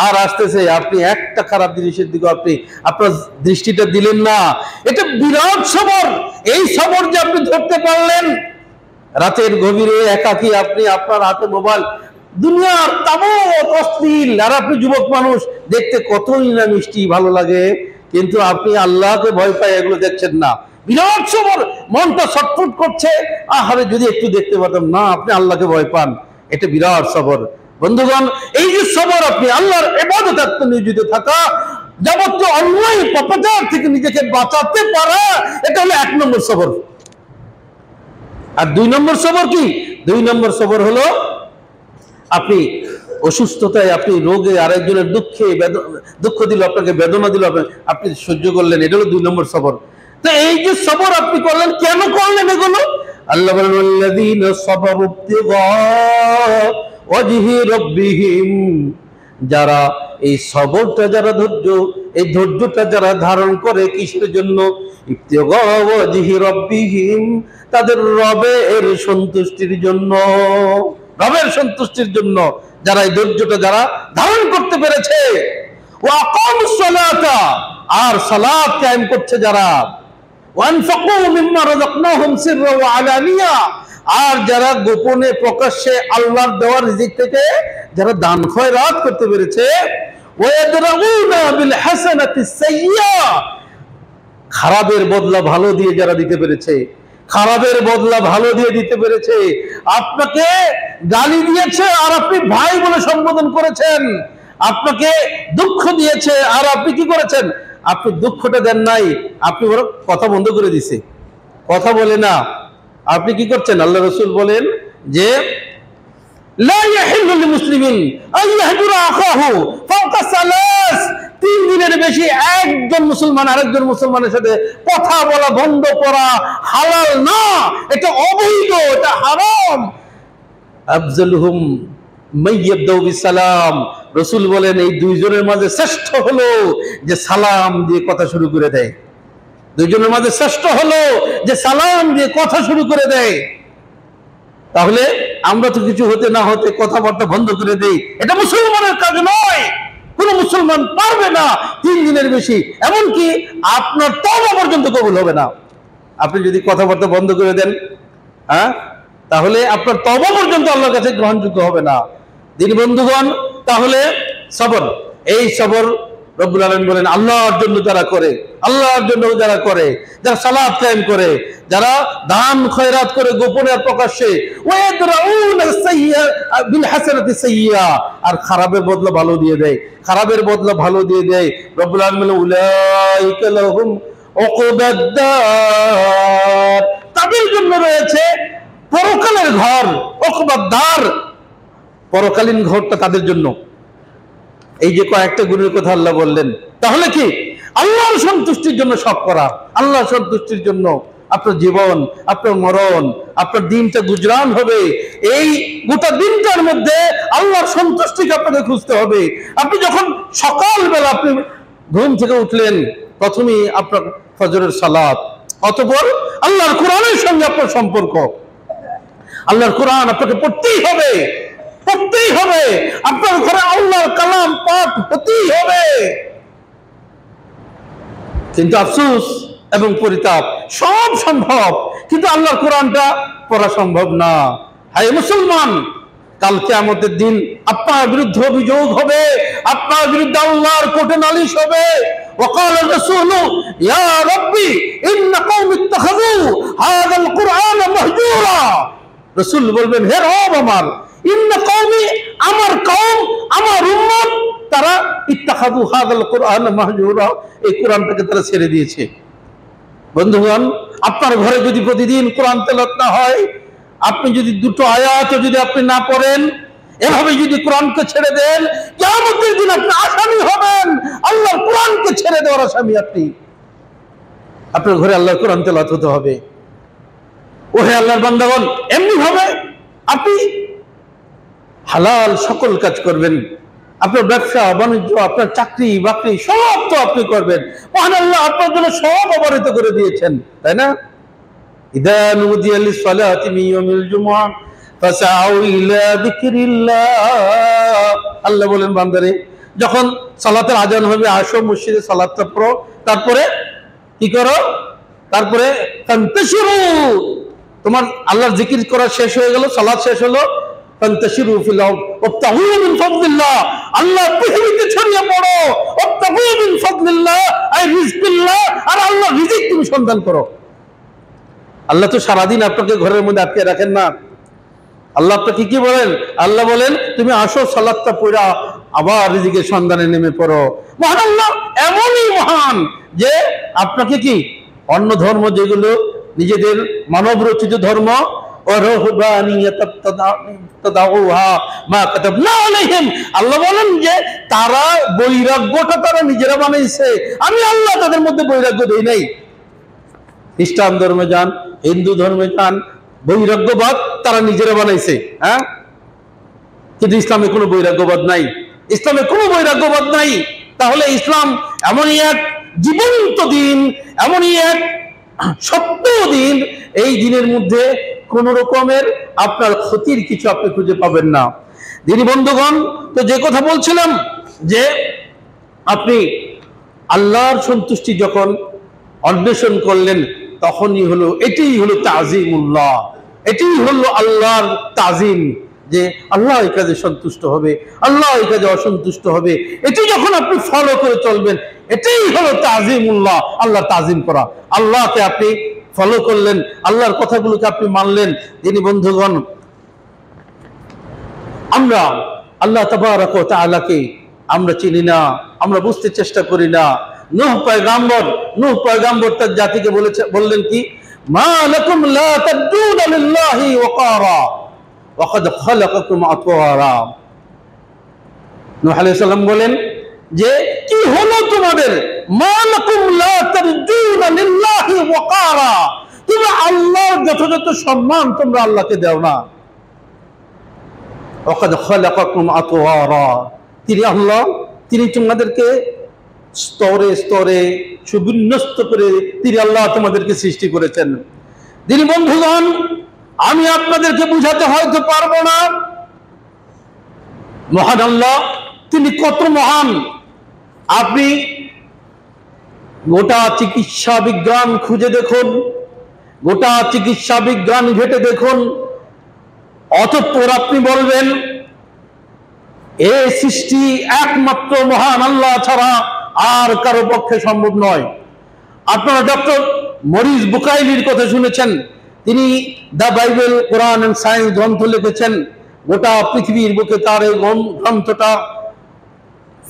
আর আসতেছে, আপনি একটা খারাপ জিনিসের দিকে আপনি আপনার দৃষ্টিটা দিলেন না, এটা বিরাট সবর। এই সবর যে আপনি ধরতে পারলেন, রাতের গভীরে একাকী আপনি আপনার হাতে মোবাইল, দুনিয়ার তাবৎ অশ্লীল, আর আপনি যুবক মানুষ, দেখতে কতই না মিষ্টি ভালো লাগে, কিন্তু আপনি আল্লাহকে ভয় পায় এগুলো দেখছেন না, বিরাট সবর। মনটা ছটফট করছে, আহারে যদি একটু দেখতে পারতাম না, আপনি আল্লাহকে ভয় পান, এটা বিরাট সবর। বন্ধুগণ, এই যে সবর, আপনি আল্লাহর ইবাদতে আত্মনিয়োজিত থাকা, যাবতীয় অন্যায় পাপাচার থেকে নিজেকে বাঁচাতে পারা, এটা হলো এক নম্বর সবর। আর দুই নম্বর সবর কি? দুই নম্বর সবর হলো আপনি অসুস্থতায়, আপনি রোগে, আরেকজনের দুঃখ দিল, আপনাকে বেদনা দিল, আপনি সহ্য করলেন, এটা হলো দুই নম্বর সবর। তো এই যে সবর আপনি করলেন, কেন করলেন এগুলো? আল্লাহ বলেন আল্লাযীনা সাবারু ইবতিগা ওয়াজহি রাব্বিহিম, যারা এই সবরটা, যারা এই ধৈর্যটা যারা ধারণ করে, কিসের জন্য? ইবতিগা ওয়াজহি রাব্বিহিম, তাদের রবের সন্তুষ্টির জন্য, রবের সন্তুষ্টির জন্য যারা এই ধৈর্যটা যারা ধারণ করতে পেরেছে, ওয়া আকামুস সালাতা, আর সালাত কায়েম করছে যারা, ওয়ানফাকু মিম্মা রাযাকনাহুম সিররা ওয়া আলানিয়া, আর যারা গোপনে প্রকাশ্যে আল্লাহর দেওয়া রিজিক থেকে যারা দান খয়রাত করতে পেরেছে, ওয়ায়াদরাউনা বিল হাসানাতিস সাইয়্যা, খারাপের বদলা ভালো দিয়ে যারা দিতে পেরেছে, খারাপের বদলা ভালো দিয়ে দিতে পেরেছে, আপনাকে গালি দিয়েছে আর আপনি ভাই বলে সম্বোধন করেছেন, আপনাকে দুঃখ দিয়েছে আর আপনি কি করেছেন? আপনি দুঃখটা দেন নাই, আপনি বরং কথা বন্ধ করে দিছে, কথা বলে না, আপনি কি করছেন? আল্লাহ রাসূল বলেন যে লা ইয়াহিল্লু লিল মুসলিমিন আন ইয়াহজুরা আখাহু ফাওকা সালাস, 3 দিনের বেশি একজন মুসলমান আরেকজন মুসলমানের সাথে কথা বলা বন্ধ করা হালাল না, এটা অবৈধ, এটা হারাম। আফজালুহুম মাইয়াবদাউ বিসালাম, রাসূল বলেন এই দুইজনের মাঝে শ্রেষ্ঠ হলো যে সালাম দিয়ে কথা শুরু করে দেয়, দুইজনের মাঝে শ্রেষ্ঠ হলো যে সালাম দিয়ে কথা শুরু করে দেয়। তাহলে আমরা তো কিছু হতে না হতে কথাবার্তা বন্ধ করে দেই, এটা মুসলমানের কাজ নয়, কোন মুসলমান পারবে না 3 দিনের বেশি, এমনকি আপনার তওবা পর্যন্ত কবুল হবে না। আপনি যদি কথাবার্তা বন্ধ করে দেন, তাহলে আপনার তওবা পর্যন্ত আল্লাহর কাছে গ্রহণযোগ্য হবে না। দিনী বন্ধুগণ, তাহলে সবর, এই সবর রব্বুল আলামিন বলেন আল্লাহর জন্য যারা করে, আল্লাহর জন্য যারা করে, যারা সালাত কায়েম করে, যারা দান খয়রাত করে গোপনে আর প্রকাশ্যে, ওয়ায়াদরাউনা সাইয়্যা বিল হাসানাতি সাইয়্যা, আর খারাপের বদলা ভালো দিয়ে দেয়, খারাপের বদলা ভালো দিয়ে দেয়। রব্বুল আলামিন বলেন উলাইকা লাহুম উকবাদ, তাদের জন্য রয়েছে পরকালের ঘর, উকবাদ, পরকালীন ঘরটা তাদের জন্য। এই যে কয়েকটা গুণের কথা আল্লাহ বললেন, তাহলে কি আল্লাহর সন্তুষ্টির জন্য সব করা, আল্লাহর সন্তুষ্টির জন্য আপনার জীবন, আপনার মরণ, আপনার দিনটা গুজরান হবে। এই গোটা দিনটার মধ্যে আল্লাহর সন্তুষ্টিকে আপনাকে খুঁজতে হবে। আপনি যখন সকালবেলা আপনি ঘুম থেকে উঠলেন, প্রথমেই আপনার ফজরের সালাত, অতঃপর আল্লাহর কোরআনের সঙ্গে আপনার সম্পর্ক। আল্লাহর কোরআন আপনাকে পড়তেই হবে, পড়তেই হবে, আপনার ঘরে আল্লাহর কালাম পাঠ হতেই হবে। কিন্তু আফসোস এবং পরিতাপ, সব সম্ভব কিন্তু আল্লাহর কোরআনটা পড়া সম্ভব না। হায় মুসলমান, কাল কিয়ামতের দিন আপনার বিরুদ্ধে অভিযোগ হবে, আপনার বিরুদ্ধে আল্লাহর কোর্টে নালিশ হবে। وقال الرسول يا ربي ان قوم اتخذوا هذا القرآن مهجورا, রাসূল বলবেন হে রব আমার, ইন্না কওমি, আমার কওম, আমার উম্মত, তারা ইত্তাখাযু হাযাল কুরআন মাহজুরা, এই কোরআনটাকে তারা ছেড়ে দিয়েছে। বন্ধুগণ, আপনার ঘরে যদি প্রতিদিন কোরআন তেলাওয়াত না হয়, আপনি যদি দুটো আয়াতও যদি আপনি না পড়েন, এভাবে যদি কোরআনকে ছেড়ে দেন, কিয়ামতের দিন আপনি আসামি হবেন, আল্লাহর কোরআনকে ছেড়ে দেওয়ার আসামি আপনি। আপনার ঘরে আল্লাহর কোরআন তেলাওয়াত হতে হবে। ওহে আল্লাহর বান্দাগণ, এমনি ভাবে আপনি হালাল সকল কাজ করবেন, আপনার ব্যবসা বাণিজ্য, আপনার চাকরি বাকরি সব তো আপনি করবেন। মহান আল্লাহ আপনার জন্য সব অবহিত করে দিয়েছেন, তাই না? ইযা নুদিয়া লিস-সালাতি মিন ইয়াউমিল জুমআহ ফাসআউ ইলা যিকরিল্লাহ, আল্লাহ বলেন বান্দারে, যখন সালাতের আজান হবে আসো মসজিদে সালাতটা পড়ো, তারপরে কি করো? তারপরে ফান্তাশিরু, তোমার আল্লাহর জিকির করা শেষ হয়ে গেল, সালাত শেষ হলো, ফান্তাশিরু ফিল আরদ ওয়াবতাগু মিন ফাদলিল্লাহ, আল্লাহ পৃথিবীতে ছড়িয়ে পড়ো, ওয়াবতাগু মিন ফাদলিল্লাহ আই রিজকিল্লাহ, আর আল্লাহ রিজিক তুমি সন্ধান করো। আল্লাহ তো সারাদিন আপনাকে ঘরের মধ্যে আটকে রাখেন না। আল্লাহ আপনাকে কি বলেন? আল্লাহ বলেন তুমি আসো সালাতটা পড়া আবার রিজিকের সন্ধানে নেমে পড়ো। মহান আল্লাহ এমনই মহান যে আপনাকে কি অন্য ধর্ম যেগুলো নিজেদের মানব রচিত ধর্ম, আল্লাহ বলেন যে তারা বৈরাগ্যটা তারা নিজেরা বানাইছে, আমি আল্লাহ তাদের মধ্যে বৈরাগ্য দেই নাই। খ্রিস্টান ধর্মে যান, হিন্দু ধর্মে যান, বৈরাগ্যবাদ তারা নিজেরা বানাইছে, হ্যাঁ, কিন্তু ইসলামে কোনো বৈরাগ্যবাদ নাই, ইসলামে কোনো বৈরাগ্যবাদ নাই। তাহলে ইসলাম এমনই এক জীবন্ত দিন, এমনই এক সত্য দিন, এই দিনের মধ্যে কোন রকমের আপনার ক্ষতির কিছু আপনি খুঁজে পাবেন না। দিনী বন্ধুগণ, তো যে কথা বলছিলাম যে আপনি আল্লাহর সন্তুষ্টি যখন অন্বেষণ করলেন, তখনই হলো, এটাই হলো তাজিমুল্লাহ, এটাই হলো আল্লাহর তাজিম, যে আল্লাহ এই কাজে সন্তুষ্ট হবে, আল্লাহ এই কাজে অসন্তুষ্ট হবে, এটি যখন আপনি ফলো করে চলবেন, এটাই হলো তাজিমুল্লাহ, আল্লাহ তাজিম করা। আল্লাহকে আপনি ফলো করলেন, আল্লাহর কথাগুলোকে আপনি মানলেন। যিনি বন্ধুগণ, আমরা আল্লাহ তাবারাক ওয়া তাআলাকে আমরা চিনি না, আমরা বুঝতে চেষ্টা করি না। নূহ পয়গম্বর তার জাতিকে বললেন কি, মা লাকুম লা তাদউনা লিল্লাহি ওয়াকারা ওয়া ক্বাদ খালাকাকুম আতওয়ারা। নূহ আলাইহিস সালাম বলেন যে কি হলো তোমাদের, মা লাকুম লা তাদউনা লিল্লাহি ওয়াকারা, তোমরা আল্লাহর যথাযথ সম্মান তোমরা আল্লাহকে দাও না। ওয়া ক্বাদ খালাকাকুম আতওয়ারা, তিনি আল্লাহ, তিনি তোমাদেরকে স্তরে স্তরে সুবিন্যস্ত করে তিনি আল্লাহ তোমাদেরকে সৃষ্টি করেছেন। যিনি বন্ধুগণ, আমি আপনাদেরকে বুঝাতে হয়তো পারবো না, মহান আল্লাহ তিনি কত মহান। আপনি গোটা চিকিৎসা বিজ্ঞান খুঁজে দেখুন, গোটা চিকিৎসা বিজ্ঞান ঘেটে দেখুন, অতঃপর আপনি বলবেন এই সৃষ্টি একমাত্র মহান আল্লাহ ছাড়া আর কারো পক্ষে সম্ভব নয়। আপনারা ডক্টর মরিস বুকাইলির কথা শুনেছেন, তিনি the Bible Quran and science গ্রন্থ লিখেছেন। গোটা পৃথিবীর বুকে তার এই গ্রন্থটা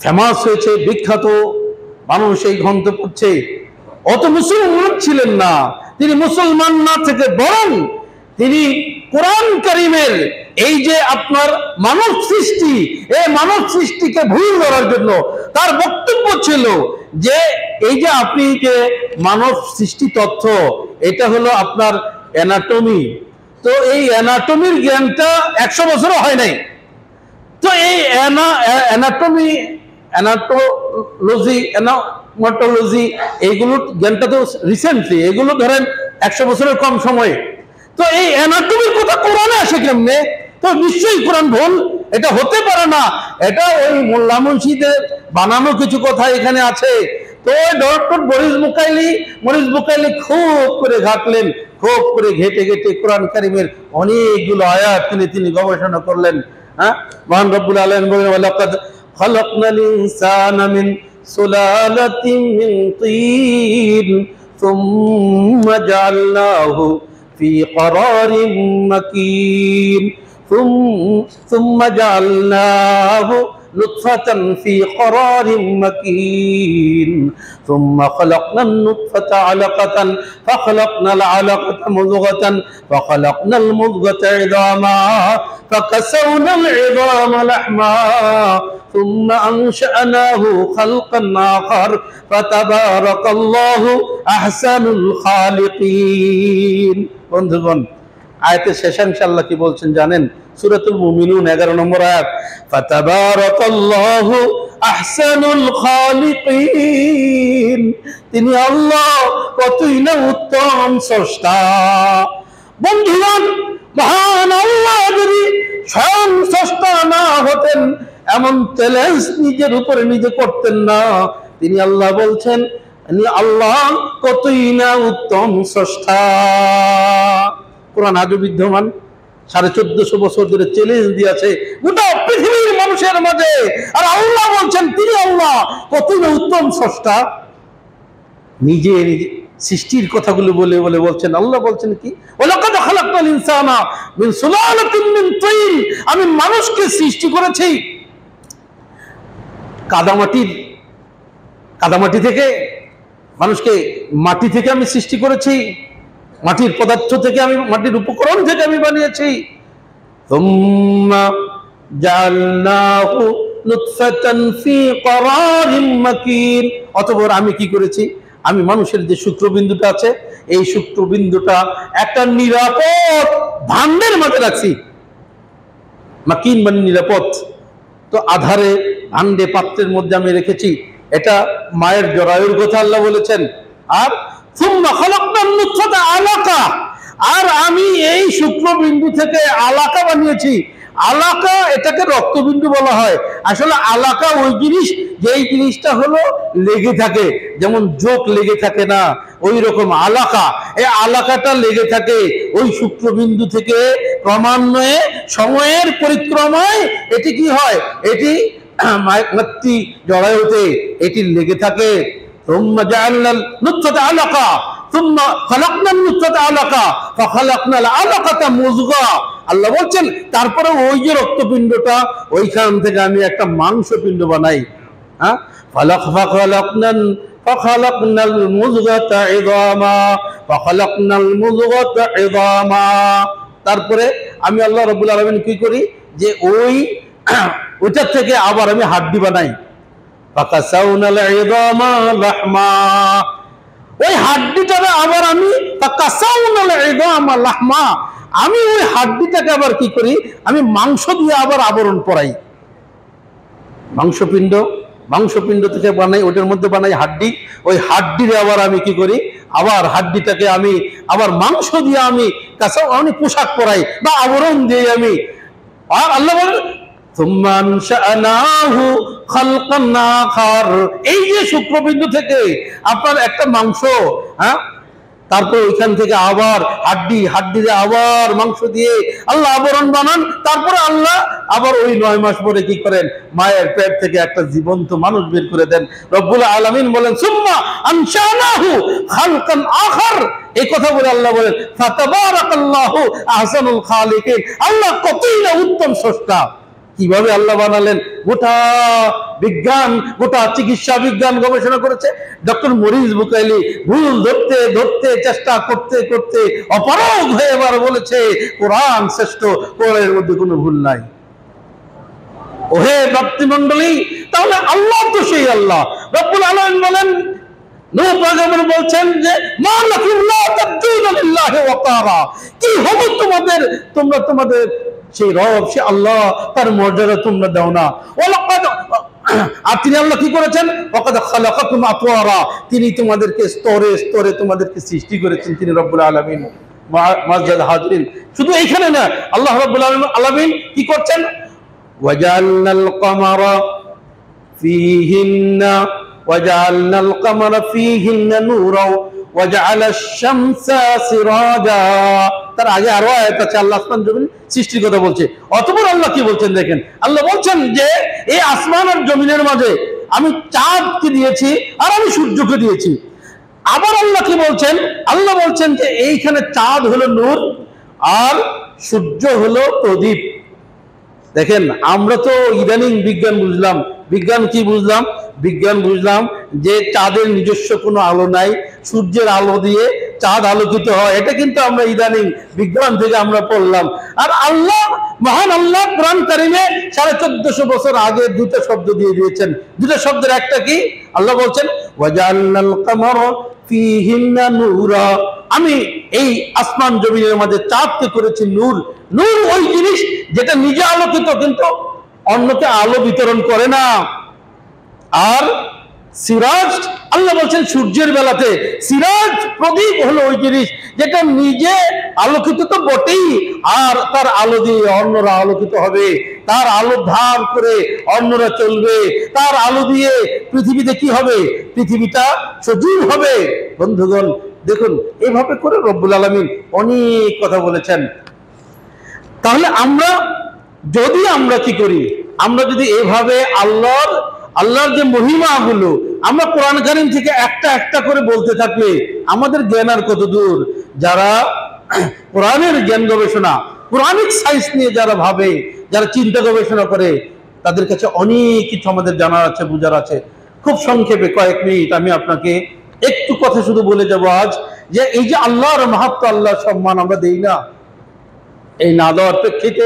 ফেমাস হয়েছে, বিখ্যাত, মানুষ এই গ্রন্থ পড়ছে। অত মুসলমান ছিলেন না তিনি, মুসলমান না থেকে বরং তিনি কোরআন কারীমের এই যে আপনার মানব সৃষ্টি, এই মানব সৃষ্টিকে ভুল ধরার জন্য তার বক্তব্য ছিল যে এই যে আপনি যে মানব সৃষ্টি তথ্য, এটা হলো আপনার অ্যানাটমি। তো এই অ্যানাটমির জ্ঞানটা 100 বছরও হয় নাই। তো এই অ্যানাটোলজি এইগুলোর জ্ঞানটা তো রিসেন্টলি, এগুলো ধরেন 100 বছরের কম সময়ে। তো এই অ্যানাটমির কথা কোরআনে আসে কেমনে? তো নিশ্চয়ই কোরআন ভুল, এটা হতে পারে না, এটা ওই মোল্লা মুন্সিদের বানানো কিছু কথা এখানে আছে। তো ওই ডক্টর মরিস বুকাইলি খুব করে ঘাটলেন, খুব করে ঘেটে ঘেটে কোরআন কারীমের অনেকগুলো আয়াত তিনি গবেষণা করলেন। হ্যাঁ, মহান রব্বুল আলামিন বলেন, ওয়ালাকাদ খালাকনাল ইনসানা মিন সুলালাতিন মিন তিন সুম্মা জাআলনাহু ফি ক্বারারিন মাকিন সুম্মা জাআলনাহু نطفة في قرار مكين ثم خلقنا النطفة علقة فخلقنا العلقة مضغة فخلقنا المضغة عظاما فكسونا العظام لحما ثم أنشأناه خلقا آخر فتبارك الله أحسن الخالقين। বন্ধুগণ, আয়াতের শেষাংশ আল্লাহ কি বলছেন জানেন? সূরাতুল মুমিনুন 11 নম্বর আয়াত, ফাতাবারাকাল্লাহু আহসানুল খালিকিন। তিনি আল্লাহ কতই না উত্তম স্রষ্টা। বন্ধুগণ, মহান আল্লাহ যদি স্বয়ং স্রষ্টা না হতেন, এমন চ্যালেঞ্জ নিজের উপরে নিজে করতেন না। তিনি আল্লাহ বলছেন, আল্লাহ কতই না উত্তম স্রষ্টা। কোরআন আজও বিদ্যমান, 1450 বছর ধরে চ্যালেঞ্জ দিয়েছে গোটা পৃথিবীর মানুষের মাঝে। আর আল্লাহ বলছেন তিনি আল্লাহ কতই না উত্তম স্রষ্টা। নিজে সৃষ্টির কথাগুলো বলে বলে বলছেন, আল্লাহ বলছেন কি, ওয়ালাকাদ খালাকনাল ইনসানা মিন সুলালাতিন মিন তিন, আমি মানুষকে সৃষ্টি করেছি কাদামাটি থেকে। মানুষকে মাটি থেকে আমি সৃষ্টি করেছি, মাটির পদার্থ থেকে, আমি মাটির উপকরণ থেকে আমি বানিয়েছি। সুম্মা জাআলনাহু নুতফাতান ফি ক্বারারিন মাকিন, অতঃপর আমি কি করেছি, আমি মানুষের যে শুক্রবিন্দুটা আছে, এই শুক্রবিন্দুটা একটা নিরাপদ ভাণ্ডের মাঝে রাখছি। মাকিন মানে নিরাপদ। তো আধারে ভাণ্ডে পাত্রের মধ্যে আমি রেখেছি। এটা মায়ের জরায়ুর কথা আল্লাহ বলেছেন। আর সুম্মা খালাকনান নুতফাতা আলাকা, আর আমি এই শুক্রবিন্দু থেকে আলাকা বানিয়েছি। আলাকা, এটাকে রক্তবিন্দু বলা হয়। আসলে আলাকা ওই জিনিস, যেই জিনিসটা হলো লেগে থাকে, যেমন জোক লেগে থাকে না, ওই রকম আলাকা। এই আলাকাটা লেগে থাকে ওই শুক্রবিন্দু থেকে। ক্রমান্বয়ে সময়ের পরিক্রমায় এটি কি হয়, এটি মাতৃ জরায়ুতে এটি লেগে থাকে। সুম্মা জাআলনাল নুতফাতা আলাকা সুম্মা খালাকনান নুতফাতা আলাকা ফাখালাকনাল আলাকাতা মুযগা। আল্লাহ বলছেন তারপরে ওই যে রক্তপিণ্ডটা, ওইখান থেকে আমি একটা মাংসপিণ্ড বানাই। হ্যাঁ, ফাখালাকনাল মুযগাতা ইযামা ফাখালাকনাল মুযগাতা ইযামা। তারপরে আমি আল্লাহ রাব্বুল আলামিন কি করি, যে ওইটার থেকে আবার আমি হাড্ডি বানাই। ফাকাসাউনাল ইযামা লাহমা, ওই হাড্ডিটাকে আবার আমি ফাকাসাউনাল ইযামা লাহমা, আমি ওই হাড্ডিটাকে আবার কি করি, আমি মাংস দিয়ে আবার আবরণ পরাই। মাংসপিণ্ড থেকে বানাই, ওটার মধ্যে বানাই হাড্ডি। ওই হাড্ডিরে আবার আমি কি করি, আবার হাড্ডিটাকে আমি আবার মাংস দিয়ে আমি আমি পোশাক পরাই বা আবরণ দিয়ে আমি। আর আল্লাহ বলেন সুম্মা আনশানাহু খালকান আখার, এই যে শুক্রবিন্দু থেকে আপনার একটা মাংস, হ্যাঁ, তারপর ওইখান থেকে আবার হাড্ডি দিয়ে আবার মাংস দিয়ে আল্লাহ আবরণ বানান। তারপরে আল্লাহ আবার ওই 9 মাস পরে কি করেন, মায়ের পেট থেকে একটা জীবন্ত মানুষ বের করে দেন। রব্বুল আলামিন বলেন সুম্মা আনশানাহু খালকান আখার, এই কথা বলে আল্লাহ বলেন ফাতাবারাকাল্লাহু আহসানুল খালিকিন, আল্লাহ কতই না উত্তম স্রষ্টা। কিভাবে আল্লাহ বানালেন, গোটা বিজ্ঞান, গোটা চিকিৎসা বিজ্ঞান গবেষণা করেছে। ডক্টর মরিস বুকাইলি ভুল ধরতে ধরতে চেষ্টা করতে করতে অপারগ হয়ে এবার বলেছে কোরআন শ্রেষ্ঠ, কোরআনের মধ্যে কোনো ভুল নাই। ওহে ভক্তমণ্ডলী, তাহলে আল্লাহ তো সেই আল্লাহ। রব্বুল আলামিন বলেন, নূহ পয়গম্বর বলছেন যে মা লাকুম লা তাবদুনা লিল্লাহি ওয়াকারা, কি হবে তোমাদের, তোমরা তোমাদের সেই রব, সে আল্লাহ, তার মর্যাদা তোমরা দাও না। আর তিনি আল্লাহ কি করেছেন, ওয়াকাদ খালাকাকুম আতওয়ারা, তিনি তোমাদেরকে স্তরে স্তরে তোমাদেরকে সৃষ্টি করেছেন তিনি রব্বুল আলামিন। মাযজাদ হাজিরিন, শুধু এইখানে না, আল্লাহ রব্বুল আলামিন কি করছেন, ওয়াজালনাল কামারা ফীহিন্না ওয়াজালনাল কামারা ফীহিন্না নূরা ওয়াজআলা আশ-শামসা সিরাজা। তার আগে আরো আয়াত আছে, আল্লাহ আসমান জমিন সৃষ্টির কথা বলছে। অতঃপর আল্লাহ কি বলছেন দেখেন, আল্লাহ বলছেন যে এই আসমান আর জমিনের মাঝে আমি চাঁদকে দিয়েছি আর আমি সূর্যকে দিয়েছি। আবার আল্লাহ কি বলছেন, আল্লাহ বলছেন যে এইখানে চাঁদ হলো নূর আর সূর্য হলো প্রদীপ। দেখেন, আমরা তো ইদানিং বিজ্ঞান বুঝলাম। বিজ্ঞান কি বুঝলাম? বিজ্ঞান বুঝলাম যে চাঁদের নিজস্ব কোনো আলো নাই, সূর্যের আলো দিয়ে চাঁদ আলোকিত হয়। এটা কিন্তু আমরা ইদানিং বিজ্ঞান থেকে আমরা পড়লাম। আর আল্লাহ, মহান আল্লাহ কোরআন কারিমে 1450 বছর আগে দুটো শব্দ দিয়ে দিয়েছেন। দুটো শব্দের একটা কি, আল্লাহ বলছেন ওয়াজালনাল কামারা ফীহিন্না নূরা, আমি এই আসমান জমিনের মাঝে চাঁদকে করেছি নূর। নূর ওই জিনিস যেটা নিজে আলোকিত কিন্তু অন্যকে আলো বিতরণ করে না। আর সিরাজ, আল্লাহ বলছেন সূর্যের বেলাতে সিরাজ প্রদীপ হলো ওই জিনিস যেটা নিজে আলোকিত তো বটেই, আর তার আলো দিয়ে অন্যরা আলোকিত হবে, তার আলো ধার করে অন্যরা চলবে, তার আলো দিয়ে পৃথিবীতে কি হবে, পৃথিবীটা সজীব হবে। বন্ধুগণ দেখুন, এইভাবে করে রব্বুল আলামিন অনেক কথা বলেছেন। তাহলে আমরা কি করি, আমরা যদি এভাবে আল্লাহর যে মহিমাগুলো আমরা কোরআন কারীম থেকে একটা একটা করে বলতে থাকলে আমাদের জ্ঞান আর কত দূর। যারা কোরআনের জ্ঞান গবেষণা, কোরআনিক সায়েন্স নিয়ে যারা ভাবে, যারা চিন্তা গবেষণা করে, তাদের কাছে অনেক কিছু আমাদের জানার আছে, বুঝার আছে। খুব সংক্ষেপে কয়েক মিনিট আমি আপনাকে একটু কথা শুধু বলে যাব আজ, যে এই যে আল্লাহর মাহাত্ম্য, আল্লাহর সম্মান আমরা দেই না, এই না দেওয়ার প্রেক্ষিতে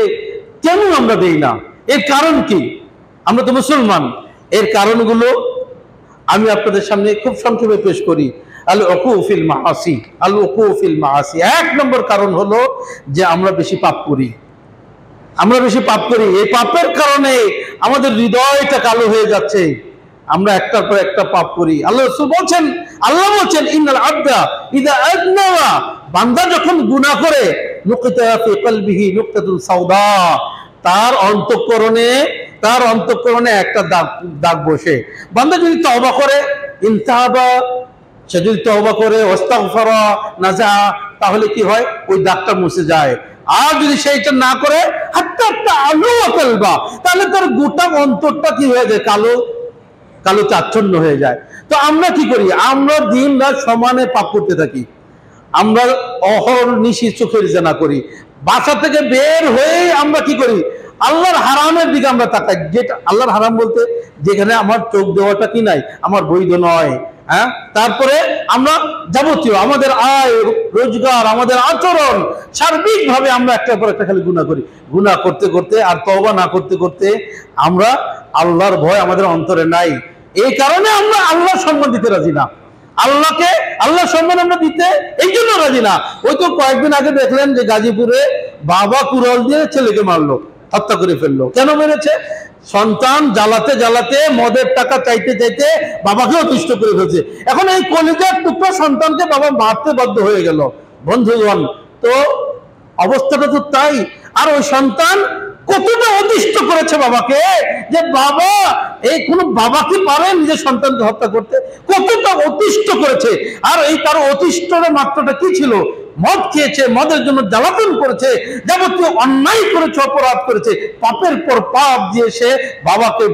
কেন আমরা দেই না, এর কারণ কি? আমরা তো মুসলমান। এর কারণগুলো আমি আপনাদের সামনে খুব সংক্ষেপে পেশ করি। আল উকুফিল মাআসি, আল উকুফিল মাআসি। 1 নম্বর কারণ হলো যে আমরা বেশি পাপ করি। আমরা বেশি পাপ করি, এই পাপের কারণে আমাদের হৃদয়টা কালো হয়ে যাচ্ছে। আমরা একটার পর একটা পাপ করি। আল্লাহ বলছেন ইন্নাল আবদা ইযা আযনাবা, বান্দা যখন গুনাহ করে নুকিতা ফি কলবিহি নুকতাতুন সাওদা, তার অন্তঃকরণে একটা দাগ বসে। বান্দা যদি তওবা করে, ইনতাবা, সে যদি তওবা করে, ওয়াস্তাগফারা, নাজা, তাহলে কি হয়, ওই দাগটা মুছে যায়। আর যদি সেইটা না করে, হাত্তা আলু কলবা, তাহলে তার গোটা অন্তরটা কি হয়ে যায়, কালো চাচ্ছন্ন হয়ে যায়। তো আমরা কি করি, আমরা দিন রাত সমানে পাপ করতে থাকি। আমরা অহর্নিশি চোখের জেনা করি। বাসা থেকে বের হয়ে আমরা কি করি, আল্লাহর হারামের দিকে আমরা তাকাই। যেটা আল্লাহর হারাম বলতে যেখানে আমার চোখ দেওয়াটা কি নাই, আমার বৈধ নয়। হ্যাঁ, তারপরে আমরা যাবতীয় আমাদের আয় রোজগার, আমাদের আচরণ, সার্বিকভাবে আমরা একটার পর একটা খালি গুনাহ করি। গুনাহ করতে করতে আর তওবা না করতে করতে আমরা আল্লাহর ভয় আমাদের অন্তরে নাই। এই কারণে আমরা আল্লাহর সম্মান দিতে রাজি না। আল্লাহর সম্মান আমরা দিতে এই জন্য রাজি না। ওই তো কয়েকদিন আগে দেখলেন যে গাজীপুরে বাবা কুড়াল দিয়ে ছেলেকে মারলো, হত্যা করে ফেললো। কেন মেরেছে? সন্তান জ্বালাতে জ্বালাতে, মদের টাকা চাইতে চাইতে বাবাকেও অতিষ্ঠ করে ফেলছে। এখন এই কলিজার টুকরা সন্তানকে বাবা মারতে বাধ্য হয়ে গেল। বন্ধুগণ, তো অবস্থাটা তো তাই। আর ওই সন্তান কতটা অতিষ্ঠ করেছে বাবাকে, যে বাবা, এই কোন বাবা কি পারে নিজের সন্তানকে হত্যা করতে? কতটা অতিষ্ঠ করেছে। আর এই তার অতিষ্ঠের মাত্রাটা কি ছিল? মদ খেয়েছে, মদের জন্য জ্বালাতন করেছে, যাবতীয় অন্যায় করেছে, অপরাধ করেছে, পাপের পর পাপ দিয়ে সে বাবাকে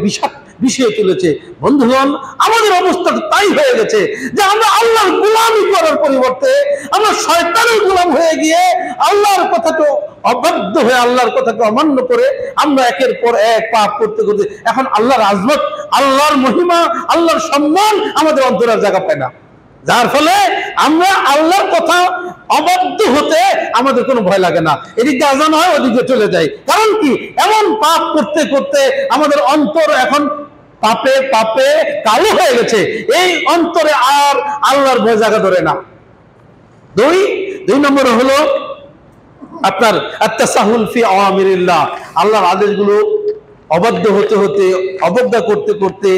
বিষিয়ে তুলেছে। বন্ধুগণ, আমাদের অবস্থা তাই হয়ে গেছে যে আমরা আল্লাহর গোলামি করার পরিবর্তে আমরা শয়তানের গোলাম হয়ে গিয়ে আল্লাহর কথাকে অবাধ্য হয়ে, আল্লাহর কথাকে অমান্য করে আমরা একের পর এক পাপ করতে করতে এখন আল্লাহর আজমত, আল্লাহর মহিমা, আল্লাহর সম্মান আমাদের অন্তরে জায়গা পায় না। যার ফলে আমরা আল্লাহর কথা অবাধ্য হতে আমাদের কোনো ভয় লাগে না, এদিকে আজান হয় ওদিকে চলে যায়। কারণ কি? এমন পাপ করতে করতে আমাদের অন্তর এখন পাপে পাপে কালো হয়ে গেছে, এই অন্তরে আর আল্লাহর ভয় জায়গা ধরে না। দুই নম্বর হলো আপনার আত-তাসাহুল ফি আওয়ামিরিল্লাহ, আল্লাহর আদেশগুলো অবাধ্য হতে হতে, অবজ্ঞা করতে করতে,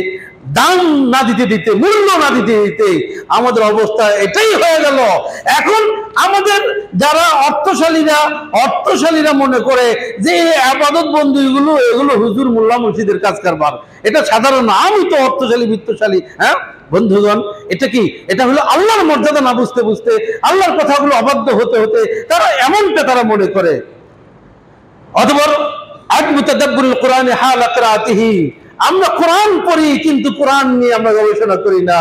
দাম না দিতে দিতে, মূল্য না দিতে দিতে আমাদের অবস্থা এটাই হয়ে গেল। এখন আমাদের যারা অর্থশালীরা মনে করে যে এই ইবাদত বন্দেগীগুলো এগুলো হুজুর মোল্লা মুর্শিদের কাজ কারবার, এটা সাধারণ না, আমি তো অর্থশালী বিত্তশালী। হ্যাঁ বন্ধুগণ, এটা কি? এটা হলো আল্লাহর মর্যাদা না বুঝতে বুঝতে, আল্লাহর কথাগুলো অবাধ্য হতে হতে তারা এমনটা তারা মনে করে। অতঃপর আদমু তাদাব্বুরুল কোরআন হালা কিরাআতিহি, আমরা কোরআন পড়ি কিন্তু কোরআন নিয়ে আমরা গবেষণা করি না।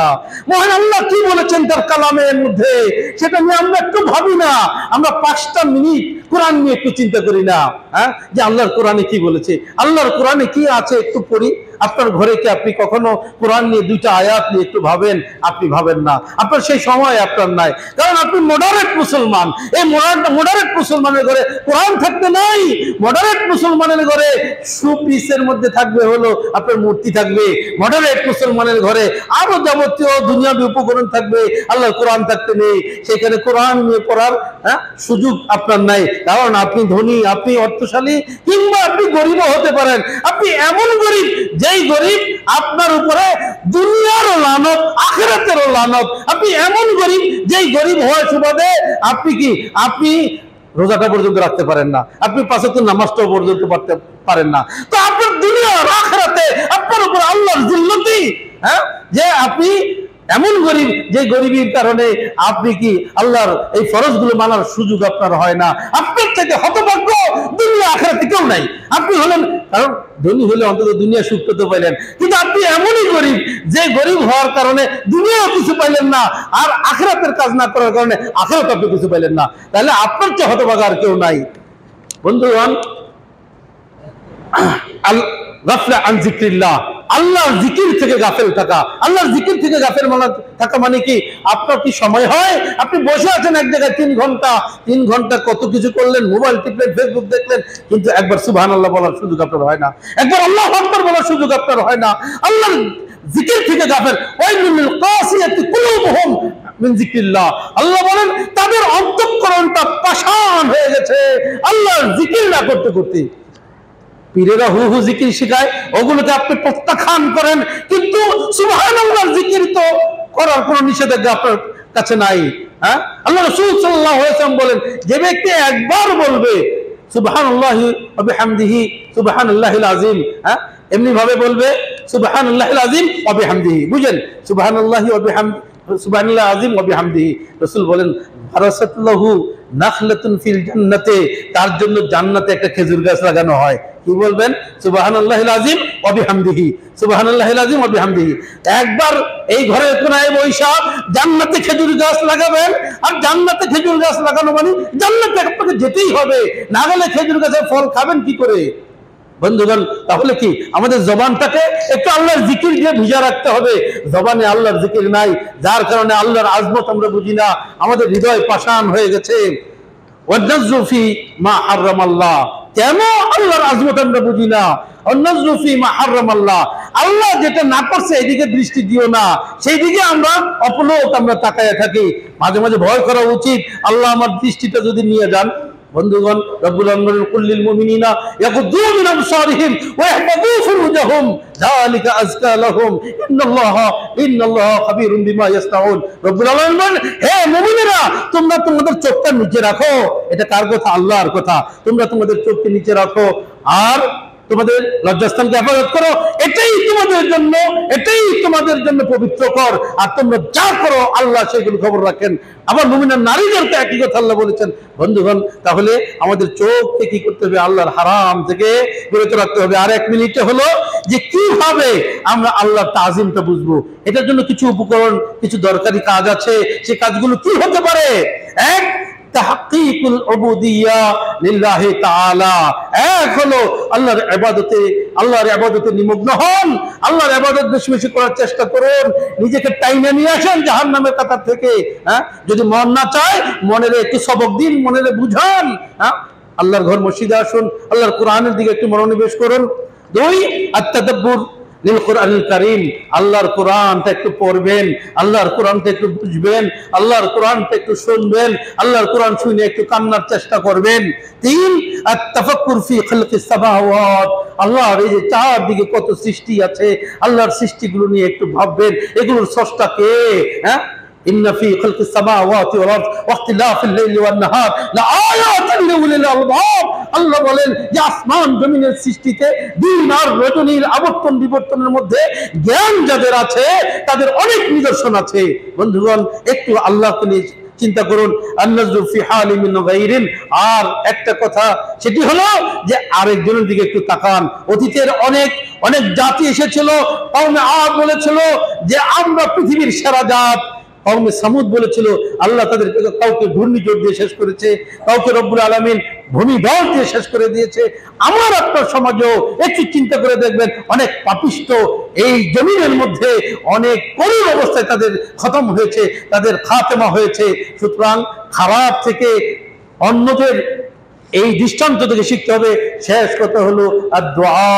মহান আল্লাহ কি বলেছেন তার কালামের মধ্যে সেটা নিয়ে আমরা একটু ভাবি না। আমরা 5টা মিনিট কোরআন নিয়ে একটু চিন্তা করি না, হ্যাঁ, যে আল্লাহর কোরআনে কি বলেছে, আল্লাহর কোরআনে কি আছে একটু পড়ি। আপনার ঘরে কি আপনি কখনো কোরআন নিয়ে 2টা আয়াত নিয়ে একটু ভাবেন? আপনি ভাবেন না, আপনার সেই সময় আপনার নাই। কারণ আপনি মডারেট মুসলমান। এই মডারেট মুসলমানের ঘরে কোরআন থাকতে নাই। মডারেট মুসলমানের ঘরে সুপিসের মধ্যে থাকবে হলো আপনার মূর্তি থাকবে। মডারেট মুসলমানের ঘরে আরো যাবতীয় দুনিয়াবী উপকরণ থাকবে, আল্লাহর কোরআন থাকতে নেই। সেখানে কোরআন নিয়ে পড়ার সুযোগ আপনার নাই। কারণ আপনি ধনী, আপনি অর্থশালী, কিংবা আপনি গরিবও হতে পারেন। আপনি এমন গরিব যেই গরিব আপনার উপরে দুনিয়ারও লানত, আখিরাতেরও লানত। আপনি এমন গরিব যেই গরিব হওয়ার সুবাদে আপনি রোজাটা পর্যন্ত রাখতে পারেন না, আপনি 5 ওয়াক্ত নামাজটাও পর্যন্ত পড়তে পারেন না। তো আপনার দুনিয়া আর আখিরাতে আপনার উপর আল্লাহর জিল্লতি, হ্যাঁ, যে আপনি এমন গরিব যে গরিবের কারণে আপনি কি আল্লাহর এই ফরজগুলো মানার সুযোগ আপনার হয় না। আপনার থেকে হতভাগ্য দুনিয়া আখিরাতে কেউ নাই। আপনি হলেন, কারণ ধনী হলে অন্তত দুনিয়া সুখ পেতে পাইলেন, কিন্তু আপনি এমনই গরিব যে গরিব হওয়ার কারণে দুনিয়াও কিছু পাইলেন না, আর আখিরাতের কাজ না করার কারণে আখিরাত আপনি কিছু পাইলেন না। তাহলে আপনার চেয়ে হতভাগা আর কেউ নাই। বন্ধুগণ, গাফলা আন জিক্রিল্লাহ, আল্লাহর জিকির থেকে গাফেল থাকা। আল্লাহর জিকির থেকে গাফেল থাকা মানে কি? আপনার কি সময় হয়? আপনি বসে আছেন এক জায়গায় 3 ঘন্টা কত কিছু করলেন, মোবাইল টিপলেন, ফেসবুক দেখলেন, কিন্তু একবার সুবহানাল্লাহ বলার সুযোগ আপনার হয় না, একবার আল্লাহু আকবার বলার সুযোগ আপনার হয় না। আল্লাহর জিকির থেকে গাফেল। ওয়াইলুল লিল কাসিয়াতি কুলুবুহুম মিন জিক্রিল্লাহ, আল্লাহ বলেন তাদের অন্তঃকরণটা পাষাণ হয়ে গেছে আল্লাহর জিকির না করতে করতে। পীরেরা হু হু জিকির শিখায়, ওগুলোকে আপনি প্রত্যাখ্যান করেন, কিন্তু সুবহানাল্লাহর জিকির তো করার কোনো নিষেধাজ্ঞা আপনার কাছে নাই। হ্যাঁ, আল্লাহ রাসূল সাল্লাল্লাহু আলাইহি ওয়াসাল্লাম বলেন, যে ব্যক্তি একবার বলবে সুবহানাল্লাহি ওয়া বিহামদিহি সুবহানাল্লাহিল আযীম, হ্যাঁ, এমনি ভাবে বলবে সুবহানাল্লাহিল আযীম ওয়া বিহামদিহি, বুঝেন, সুবহানাল্লাহি ওয়া বিহামদিহি, সুবহানাল্লাহ আযীম ওয়া বিহামদিহি। রাসূল বলেন ফারাসাতলাহু নাখলাতুন ফিল জান্নাতে, তার জন্য জান্নাতে একটা খেজুর গাছ লাগানো হয়। কি বলবেন? সুবহানাল্লাহিল আযীম ওয়া বিহামদিহি, সুবহানাল্লাহিল আযীম ওয়া বিহামদিহি। একবার এই ঘরের কোনায় বৈশা জান্নাতে খেজুর গাছ লাগাবেন, আর জান্নাতে খেজুর গাছ লাগানো মানে জান্নাতে আপনাকে যেতেই হবে, না গেলে খেজুর গাছের ফল খাবেন কি করে? বন্ধুগণ, তাহলে কি আমাদের জবানটাকে একটু আল্লাহর জিকির দিয়ে ভিজা রাখতে হবে। জবানে আল্লাহর জিকির নাই, যার কারণে আল্লাহর আজমত আমরা বুঝি না, আমাদের হৃদয় পাষাণ হয়ে গেছে। ওয়ানাযু ফি মা হারামাল্লাহ, কেন আল্লাহর আজমত আমরা বুঝি না? ওয়ানাযু ফি মা হারামাল্লাহ, আল্লাহ যেটা না করছে এদিকে দৃষ্টি দিও না, সেই দিকে আমরা অপলক আমরা তাকায় থাকি। মাঝে মাঝে ভয় করা উচিত, আল্লাহ আমার দৃষ্টিটা যদি নিয়ে যান। বন্ধুগণ, রব্বুল আলামিন কুল্লিল মুমিনিনা ইয়াকুদ্দু মিন আবসারিহিম ওয়া ইয়াহফাযু ফুরুজাহুম যালিকা আযকা লাহুম ইন্নাল্লাহা খাবীরুম বিমা ইয়াসনাউন। রব্বুল আলামিন বলেন, হে মুমিনেরা, তোমরা তোমাদের চোখটা নিচে রাখো। এটা কার কথা? আল্লাহর কথা। তোমরা তোমাদের চোখকে নিচে রাখো আর তোমাদের লজ্জাস্থানকে হেফাজত করো, এটাই তোমাদের জন্য পবিত্রকর। আর তোমরা যা করো আল্লাহ সেগুলো খবর রাখেন। আবার মুমিনা নারীদেরকে একই কথা আল্লাহ বলেছেন। বন্ধুগণ, তাহলে আমাদের চোখকে কি করতে হবে? আল্লাহর হারাম থেকে বিরত রাখতে হবে। আর 1 মিনিটে হলো যে কিভাবে আমরা আল্লাহর তাজিমটা বুঝবো। এটার জন্য কিছু উপকরণ, কিছু দরকারি কাজ আছে। সেই কাজগুলো কি হতে পারে? এক, তাহকিকুল উবুদিয়্যা লিল্লাহি তাআলা। এক হলো আল্লাহর ইবাদতে নিমগ্ন হন, আল্লাহর ইবাদত বেশি বেশি করার চেষ্টা করুন। নিজেকে টাইমে নিয়ে আসেন জাহান্নামের কাতার থেকে। যদি মন না চায়, মনের একটু সবক দিন, মনের বুঝান। আল্লাহর ঘর মসজিদে আসুন, আল্লাহর কোরআনের দিকে একটু মনোনিবেশ করুন। 2, আত-তাদাব্বুর লিল কোরআনিল কারীম। আল্লাহর কোরআনটা একটু পড়বেন, আল্লাহর কোরআনটা একটু বুঝবেন, আল্লাহর কোরআনটা একটু শুনবেন, আল্লাহর কোরআন শুনে একটু কান্নার চেষ্টা করবেন। 3, আত-তাফাক্কুর ফি খালকিস সামাওয়াত। আল্লাহর এই যে চারদিকে কত সৃষ্টি আছে, আল্লাহর সৃষ্টিগুলো নিয়ে একটু ভাববেন, এগুলোর স্রষ্টা কে? ইন্না ফি খালকিস সামাওয়াতি ওয়াল আরদ ওয়া ইখতিলাফিল লাইলি ওয়ান নাহার লাআয়াতিন লিউলিল আলবাব। আল্লাহ বলেন যে আসমান জমিনের সৃষ্টিতে দিন আর রজনীর আবর্তন বিবর্তনের মধ্যে জ্ঞান যাদের আছে তাদের অনেক নিদর্শন আছে। বন্ধুগণ, একটু আল্লাহকে নিয়ে চিন্তা করুন। আন-নাযরু ফি হালি মিন গায়রিন। আর একটা কথা, সেটি হলো যে আরেকজনের দিকে একটু তাকান। অতীতের অনেক জাতি এসেছিল। কওমে আদ বলেছিল যে আমরা পৃথিবীর সেরা জাত। কওমে সামুদ বলেছিল আল্লাহ তাদের কাউকে ঘূর্ণিঝড় দিয়ে শেষ করেছে, কাউকে রব্বুল আলামিন ভূমিধস দিয়ে শেষ করে দিয়েছে। আমার আপনার সমাজও একটু চিন্তা করে দেখবেন, অনেক পাপিষ্ট এই জমিনের মধ্যে অনেক করুণ অবস্থায় তাদের খতম হয়েছে, তাদের খাতেমা হয়েছে। সুতরাং খারাপ থেকে অন্যদের এই দৃষ্টান্ত থেকে শিখতে হবে। শেষ কথা হলো আর দোয়া,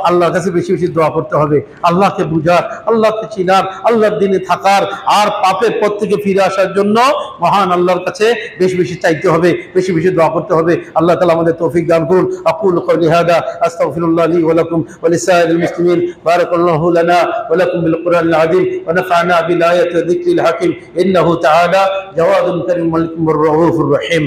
আল্লাহর কাছে বেশি বেশি দোয়া করতে হবে, আল্লাহকে বুঝার, আল্লাহকে চিনার, আল্লাহর দিনে থাকার, আর পাপের পথ থেকে ফিরে আসার জন্য মহান আল্লাহর কাছে বেশি বেশি চাইতে হবে, বেশি বেশি দোয়া করতে হবে। আল্লাহ তাআলা আমাদের তৌফিক দান করুন। আকুলু কওলি হাদা আস্তাগফিরুল্লাহ লি ওয়া লাকুম ওয়া লিসাইরিল মুসলিমিন। বারাকাল্লাহু লানা ওয়া লাকুম বিল কুরআনিল আযীম ওয়া নাফা'না বিল আয়াতি ওয়া যিকরিল হাকীম। ইন্নাহু তাআলা জাওয়াদুন কারীমুর রাউফুর রহিম।